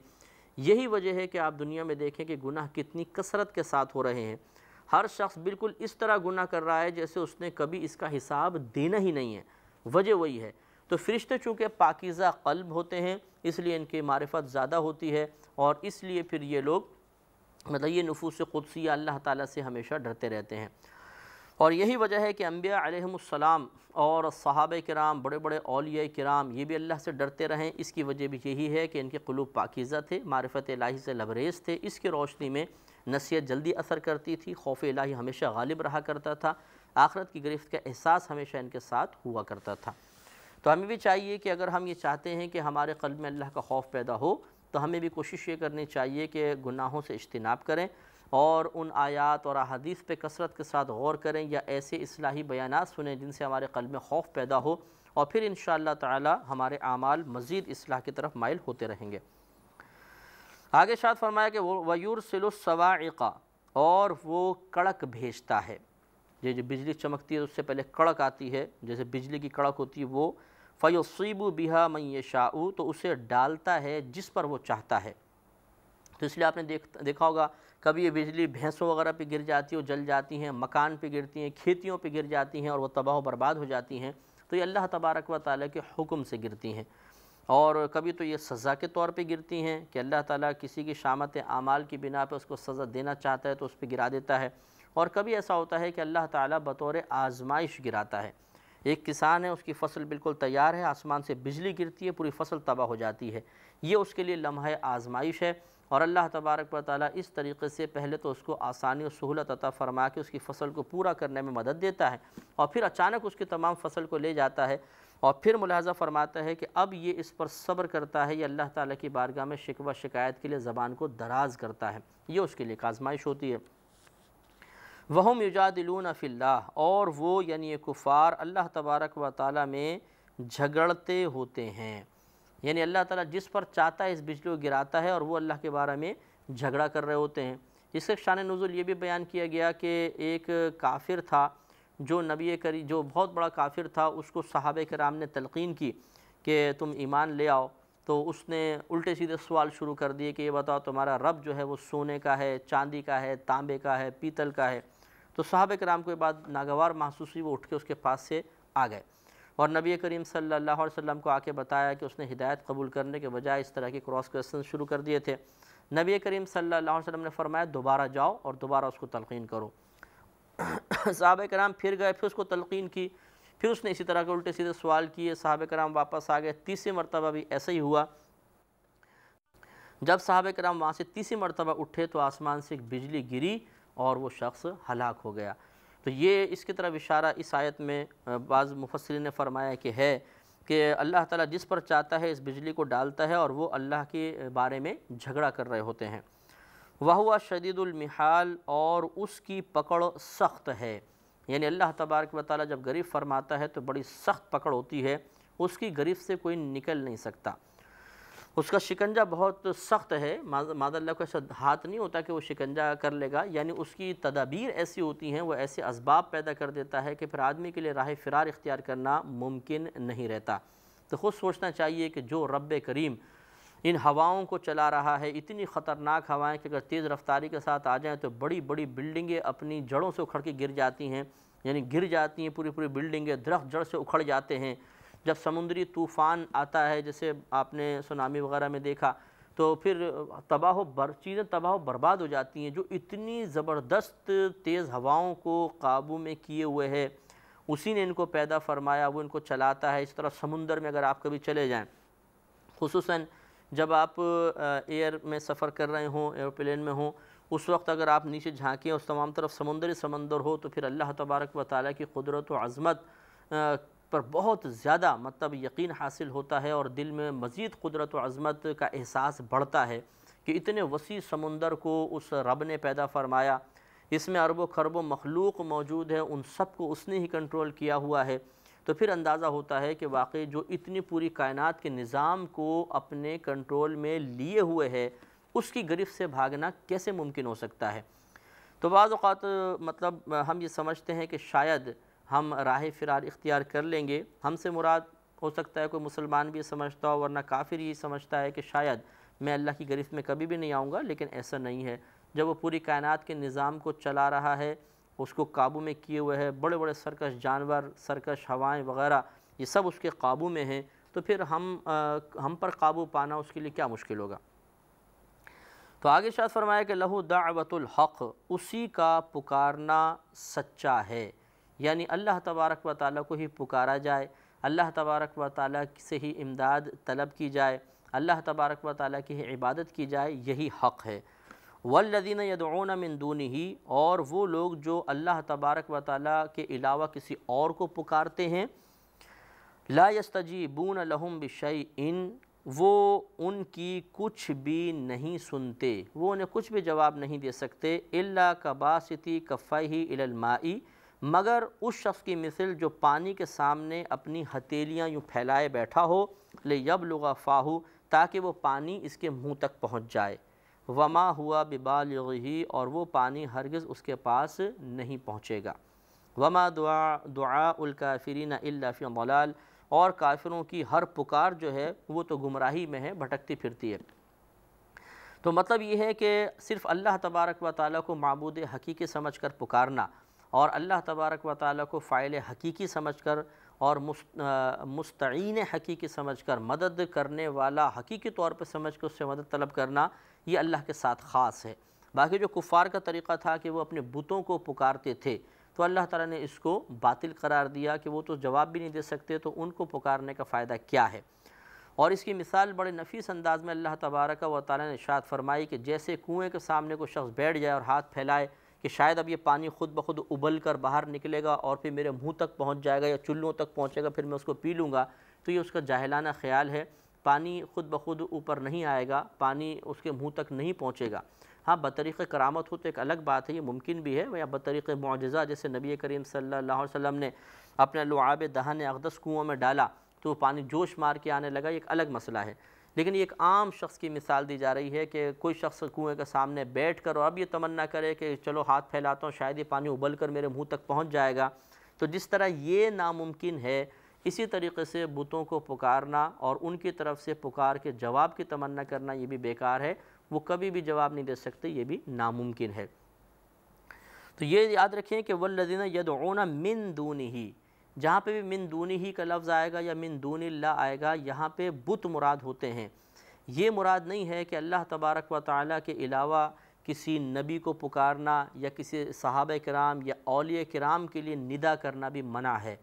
S1: یہی وجہ ہے کہ آپ دنیا میں دیکھیں کہ گناہ کتنی کثرت کے ساتھ ہو رہے ہیں۔ ہر شخص بالکل اس طرح گناہ کر رہا ہے جیسے اس نے کبھی اس کا حساب دینا ہی نہیں ہے، وجہ وہی ہے۔ تو فرشتے چونکہ پاکیزہ قلب ہوتے ہیں اس لیے ان کی معرفت زیادہ ہوتی ہے، اور اس لیے پھر یہ لوگ مطلب یہ نفوس قدسیہ اللہ تعالیٰ سے ہمیشہ ڈرتے رہتے ہیں۔ اور یہی وجہ ہے کہ انبیاء علیہم السلام اور صحابہ کرام، بڑے بڑے اولیاء کرام، یہ بھی اللہ سے ڈرتے رہیں۔ اس کی وجہ بھی یہی ہے کہ ان کے قلوب پاکیزہ تھے، معرفت الہی سے لبریز تھے، اس کی روشنی میں نصیحت جلدی اثر کرتی تھی، خوف الہی ہمیشہ غالب رہا کرتا تھا، آخرت کی گرفت کا احساس ہمیشہ ان کے ساتھ ہوا کرتا تھا۔ تو ہمیں بھی چاہیے کہ اگر ہم یہ چاہتے ہیں کہ ہمارے قلب میں اللہ کا خوف پیدا ہو تو ہمیں بھی کوشش یہ کرنی چاہیے کہ گناہوں سے اجتناب کریں، اور ان آیات اور احادیث پہ کثرت کے ساتھ غور کریں، یا ایسے اصلاحی بیانات سنیں جن سے ہمارے قلب میں خوف پیدا ہو، اور پھر انشاءاللہ تعالی ہمارے اعمال مزید اصلاح کی طرف مائل ہوتے رہیں گے۔ آگے ارشاد فرمایا کہ وَيُرْسِلُ الصَّوَاعِقَ، اور وہ کڑک بھیجتا ہے۔ یہ جو بجلی چمکتی ہے اس سے پہلے کڑک آتی ہے، جیسے بجلی کی کڑک ہوتی ہے وہ، فَيُصِيبُ بِهَا مَن يَشَاءُ، تو اسے ڈالتا ہے جس پر وہ چاہتا ہے۔ تو اس لیے آپ نے دیکھا ہوگا کبھی یہ بجلی بھینسوں وغیرہ پہ گر جاتی ہے وہ جل جاتی ہیں، مکان پہ گرتی ہیں، کھیتیوں پہ گر جاتی ہیں اور وہ تباہ و برباد ہو جاتی ہیں، تو یہ اللہ تبارک و تعالیٰ کے حکم سے گرتی ہیں۔ اور کبھی تو یہ سزا کے طور پہ گرتی ہیں کہ اللہ تعالیٰ کسی کی شامت اعمال کی بنا پہ اس کو سزا دینا چاہتا ہے تو اس پہ گرا دیتا ہے، اور کبھی ایسا ہوتا ہے کہ اللہ تعالیٰ بطور آزمائش گراتا ہے۔ ایک کسان ہے، اس کی فصل بالکل تیار ہے، آسمان سے بجلی گرتی ہے، پوری فصل تباہ ہو جاتی ہے، یہ اس کے لیے لمحہ آزمائش ہے، اور اللہ تبارک و تعالیٰ اس طریقے سے پہلے تو اس کو آسانی اور سہولت عطا فرما کے اس کی فصل کو پورا کرنے میں مدد دیتا ہے، اور پھر اچانک اس کی تمام فصل کو لے جاتا ہے، اور پھر ملاحظہ فرماتا ہے کہ اب یہ اس پر صبر کرتا ہے، یہ اللہ تعالیٰ کی بارگاہ میں شکوہ شکایت کے لیے زبان کو دراز کرتا ہے، یہ اس کے لیے ایک آزمائش ہوتی ہے۔ وَهُمْ يُجَادِلُونَ فِي اللَّهِ، اور وہ یعنی یہ کفار اللہ تبارک و تعالیٰ میں جھگڑتے ہوتے ہیں، یعنی اللہ تعالیٰ جس پر چاہتا ہے اس بجلی کو گراتا ہے، اور وہ اللہ کے بارے میں جھگڑا کر رہے ہوتے ہیں۔ اس کے شان نزول یہ بھی بیان کیا گیا کہ ایک کافر تھا جو نبی کریم، جو بہت بڑا کافر تھا، اس کو صحابہ کرام نے تلقین کی کہ تم ایمان لے آؤ، تو اس نے الٹے سیدھے سوال شروع کر دیے کہ یہ بتاؤ تمہارا رب جو ہے وہ سونے کا ہے، چاندی کا ہے، تانبے کا ہے، پیتل کا ہے؟ تو صحابہ کرام کو یہ بات ناگوار محسوس ہوئی، وہ اٹھ کے اس کے پاس سے آ گئے، اور نبی کریم صلی اللہ علیہ وسلم کو آ کے بتایا کہ اس نے ہدایت قبول کرنے کے بجائے اس طرح کے کراس کویسچن شروع کر دیے تھے۔ نبی کریم صلی اللہ علیہ وسلم نے فرمایا دوبارہ جاؤ اور دوبارہ اس کو تلقین کرو۔ صحابہ کرام پھر گئے، پھر اس کو تلقین کی، پھر اس نے اسی طرح کے الٹے سیدھے سوال کیے، صحابہ کرام واپس آ گئے، تیسری مرتبہ بھی ایسا ہی ہوا۔ جب صحابہ کرام وہاں سے تیسری مرتبہ اٹھے تو آسمان سے ایک بجلی گری اور وہ شخص ہلاک ہو گیا۔ تو یہ اس کی طرف اشارہ اس آیت میں بعض مفسرین نے فرمایا کہ ہے کہ اللہ تعالیٰ جس پر چاہتا ہے اس بجلی کو ڈالتا ہے، اور وہ اللہ کے بارے میں جھگڑا کر رہے ہوتے ہیں۔ وَهُوَ شَدِيدُ الْمِحَالِ، اور اس کی پکڑ سخت ہے، یعنی اللہ تبارک و تعالیٰ جب گرفت فرماتا ہے تو بڑی سخت پکڑ ہوتی ہے، اس کی گرفت سے کوئی نکل نہیں سکتا، اس کا شکنجہ بہت سخت ہے، معاذ اللہ کو ایسا ہاتھ نہیں ہوتا کہ وہ شکنجہ کر لے گا، یعنی اس کی تدابیر ایسی ہوتی ہیں، وہ ایسے اسباب پیدا کر دیتا ہے کہ پھر آدمی کے لیے راہ فرار اختیار کرنا ممکن نہیں رہتا۔ تو خود سوچنا چاہیے کہ جو رب کریم ان ہواؤں کو چلا رہا ہے، اتنی خطرناک ہوائیں کہ اگر تیز رفتاری کے ساتھ آ جائیں تو بڑی بڑی بلڈنگیں اپنی جڑوں سے اکھڑ کے گر جاتی ہیں، یعنی گر جاتی ہیں پوری پوری بلڈنگیں، درخت جڑ سے اکھڑ جاتے ہیں۔ جب سمندری طوفان آتا ہے، جیسے آپ نے سونامی وغیرہ میں دیکھا، تو پھر چیزیں تباہ و برباد ہو جاتی ہیں۔ جو اتنی زبردست تیز ہواؤں کو قابو میں کیے ہوئے ہے، اسی نے ان کو پیدا فرمایا، وہ ان کو چلاتا ہے۔ اس طرح سمندر میں اگر آپ کبھی چلے جائیں، خصوصاً جب آپ ایئر میں سفر کر رہے ہوں، ایروپلین میں ہوں، اس وقت اگر آپ نیچے جھانکیں اور تمام طرف سمندر ہو، تو پھر اللہ تبارک و تعالیٰ کی قدرت و عظمت پر بہت زیادہ مطلب یقین حاصل ہوتا ہے اور دل میں مزید قدرت و عظمت کا احساس بڑھتا ہے کہ اتنے وسیع سمندر کو اس رب نے پیدا فرمایا، اس میں اربوں خربوں مخلوق موجود ہے، ان سب کو اس نے ہی کنٹرول کیا ہوا ہے، تو پھر اندازہ ہوتا ہے کہ واقعی جو اتنی پوری کائنات کے نظام کو اپنے کنٹرول میں لیے ہوئے ہے، اس کی گرفت سے بھاگنا کیسے ممکن ہو سکتا ہے۔ تو بعض اوقات مطلب ہم یہ سمجھتے ہیں کہ شاید ہم راہ فرار اختیار کر لیں گے، ہم سے مراد ہو سکتا ہے کوئی مسلمان بھی سمجھتا ہو، ورنہ کافر یہ سمجھتا ہے کہ شاید میں اللہ کی گرفت میں کبھی بھی نہیں آؤں گا، لیکن ایسا نہیں ہے۔ جب وہ پوری کائنات کے نظام کو چلا رہا ہے، اس کو قابو میں کیے ہوئے ہے، بڑے بڑے سرکش جانور، سرکش ہوائیں وغیرہ یہ سب اس کے قابو میں ہیں، تو پھر ہم پر قابو پانا اس کے لیے کیا مشکل ہوگا۔ تو آگے ارشاد فرمایا کہ لہو دعوت الحق، اسی کا پکارنا سچا ہے، یعنی اللہ تبارک و تعالیٰ کو ہی پکارا جائے، اللہ تبارک و تعالیٰ سے ہی امداد طلب کی جائے، اللہ تبارک و تعالیٰ کی ہی عبادت کی جائے، یہی حق ہے۔ والذین یدعون من دونہ، اور وہ لوگ جو اللہ تبارک و تعالیٰ کے علاوہ کسی اور کو پکارتے ہیں، لا یستجیبون لہم بشیء، وہ ان کی کچھ بھی نہیں سنتے، وہ انہیں کچھ بھی جواب نہیں دے سکتے، الا کباسط کفیہ الی الماء، مگر اس شخص کی مثل جو پانی کے سامنے اپنی ہتھیلیاں یوں پھیلائے بیٹھا ہو، لیبلغ فاہ، تاکہ وہ پانی اس کے منہ تک پہنچ جائے، وما ہوا ببالغہ، اور وہ پانی ہرگز اس کے پاس نہیں پہنچے گا، وما دعاء الکافرین الا فی ضلال، اور کافروں کی ہر پکار جو ہے وہ تو گمراہی میں ہے، بھٹکتی پھرتی ہے۔ تو مطلب یہ ہے کہ صرف اللہ تبارک و تعالیٰ کو معبود حقیقی سمجھ کر پکارنا، اور اللہ تبارک و تعالیٰ کو فاعل حقیقی سمجھ کر اور مستعین حقیقی سمجھ کر، مدد کرنے والا حقیقی طور پہ سمجھ کر اس سے مدد طلب کرنا، یہ اللہ کے ساتھ خاص ہے۔ باقی جو کفار کا طریقہ تھا کہ وہ اپنے بتوں کو پکارتے تھے، تو اللہ تعالیٰ نے اس کو باطل قرار دیا کہ وہ تو جواب بھی نہیں دے سکتے، تو ان کو پکارنے کا فائدہ کیا ہے۔ اور اس کی مثال بڑے نفیس انداز میں اللہ تبارک و تعالیٰ نے ارشاد فرمائی کہ جیسے کنویں کے سامنے کوئی شخص بیٹھ جائے اور ہاتھ پھیلائے کہ شاید اب یہ پانی خود بخود ابل کر باہر نکلے گا اور پھر میرے منہ تک پہنچ جائے گا یا چلوں تک پہنچے گا، پھر میں اس کو پی لوں گا، تو یہ اس کا جاہلانہ خیال ہے۔ پانی خود بخود اوپر نہیں آئے گا، پانی اس کے منہ تک نہیں پہنچے گا۔ ہاں بطریق کرامت ہو تو ایک الگ بات ہے، یہ ممکن بھی ہے، یا بطریق معجزہ جیسے نبی کریم صلی اللہ علیہ وسلم نے اپنا لعاب دہن اقدس کنویں میں ڈالا تو پانی جوش مار کے آنے لگا، یہ ایک الگ مسئلہ ہے۔ لیکن یہ ایک عام شخص کی مثال دی جا رہی ہے کہ کوئی شخص کنویں کے سامنے بیٹھ کر اور اب یہ تمنا کرے کہ چلو ہاتھ پھیلاتا ہوں، شاید یہ پانی ابل کر میرے منہ تک پہنچ جائے گا۔ تو جس طرح یہ ناممکن ہے، اسی طریقے سے بتوں کو پکارنا اور ان کی طرف سے پکار کے جواب کی تمنا کرنا یہ بھی بیکار ہے، وہ کبھی بھی جواب نہیں دے سکتے، یہ بھی ناممکن ہے۔ تو یہ یاد رکھیں کہ والذین یدعون من دونہ، جہاں پہ بھی من دونہ کا لفظ آئے گا یا من دون اللہ آئے گا، یہاں پہ بت مراد ہوتے ہیں۔ یہ مراد نہیں ہے کہ اللہ تبارک و تعالیٰ کے علاوہ کسی نبی کو پکارنا یا کسی صحابہ کرام یا اولیاء کرام کے لیے ندا کرنا بھی منع ہے۔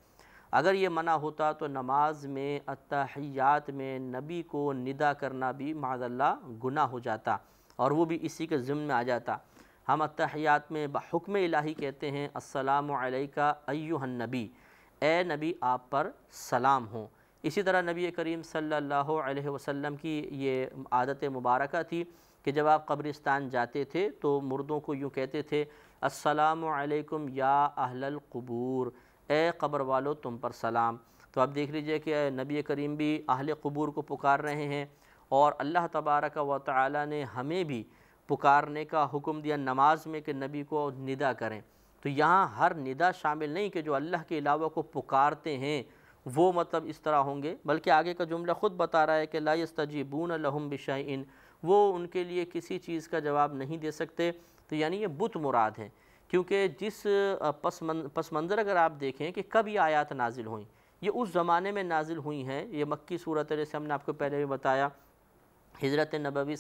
S1: اگر یہ منع ہوتا تو نماز میں التحیات میں نبی کو ندا کرنا بھی معاذ اللہ گناہ ہو جاتا، اور وہ بھی اسی کے ضمن میں آ جاتا۔ ہم التحیات میں بحکم الہی کہتے ہیں السلام علیکہ ایھا النبی، اے نبی آپ پر سلام ہوں۔ اسی طرح نبی کریم صلی اللہ علیہ وسلم کی یہ عادت مبارکہ تھی کہ جب آپ قبرستان جاتے تھے تو مردوں کو یوں کہتے تھے السلام علیکم یا اہل القبور، اے قبر والو تم پر سلام۔ تو اب دیکھ لیجئے کہ نبی کریم بھی اہل قبور کو پکار رہے ہیں، اور اللہ تبارک و تعالی نے ہمیں بھی پکارنے کا حکم دیا نماز میں کہ نبی کو ندا کریں۔ تو یہاں ہر ندا شامل نہیں کہ جو اللہ کے علاوہ کو پکارتے ہیں وہ مطلب اس طرح ہوں گے، بلکہ آگے کا جملہ خود بتا رہا ہے کہ لا یستجیبون لہم بشیء، وہ ان کے لیے کسی چیز کا جواب نہیں دے سکتے۔ تو یعنی یہ بت مراد ہیں، کیونکہ جس پس منظر اگر آپ دیکھیں کہ کب یہ آیات نازل ہوئیں، یہ اس زمانے میں نازل ہوئی ہیں۔ یہ مکی صورت ہے، جیسے ہم نے آپ کو پہلے بھی بتایا، ہجرت نبوی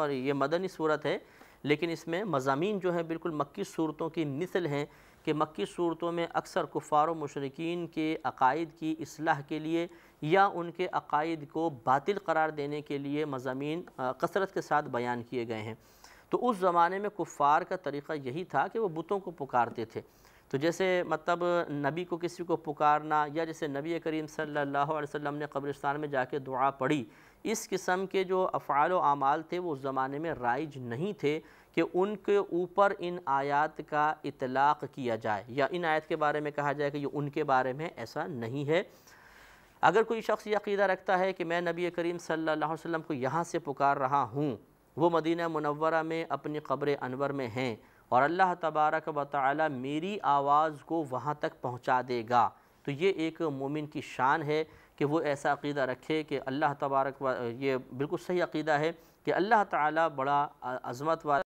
S1: یہ مدنی صورت ہے، لیکن اس میں مضامین جو ہیں بالکل مکی صورتوں کی مثل ہیں، کہ مکی صورتوں میں اکثر کفار و مشرکین کے عقائد کی اصلاح کے لیے یا ان کے عقائد کو باطل قرار دینے کے لیے مضامین کثرت کے ساتھ بیان کیے گئے ہیں۔ تو اس زمانے میں کفار کا طریقہ یہی تھا کہ وہ بتوں کو پکارتے تھے۔ تو جیسے مطلب نبی کو کسی کو پکارنا، یا جیسے نبی کریم صلی اللہ علیہ وسلم نے قبرستان میں جا کے دعا پڑھی، اس قسم کے جو افعال و اعمال تھے وہ اس زمانے میں رائج نہیں تھے کہ ان کے اوپر ان آیات کا اطلاق کیا جائے یا ان آیات کے بارے میں کہا جائے کہ یہ ان کے بارے میں، ایسا نہیں ہے۔ اگر کوئی شخص یہ عقیدہ رکھتا ہے کہ میں نبی کریم صلی اللہ علیہ وسلم کو یہاں سے پکار رہا ہوں، وہ مدینہ منورہ میں اپنی قبر انور میں ہیں اور اللہ تبارک و تعالی میری آواز کو وہاں تک پہنچا دے گا، تو یہ ایک مومن کی شان ہے کہ وہ ایسا عقیدہ رکھے کہ اللہ تبارک و، یہ بالکل صحیح عقیدہ ہے کہ اللہ تعالی بڑا عظمت والا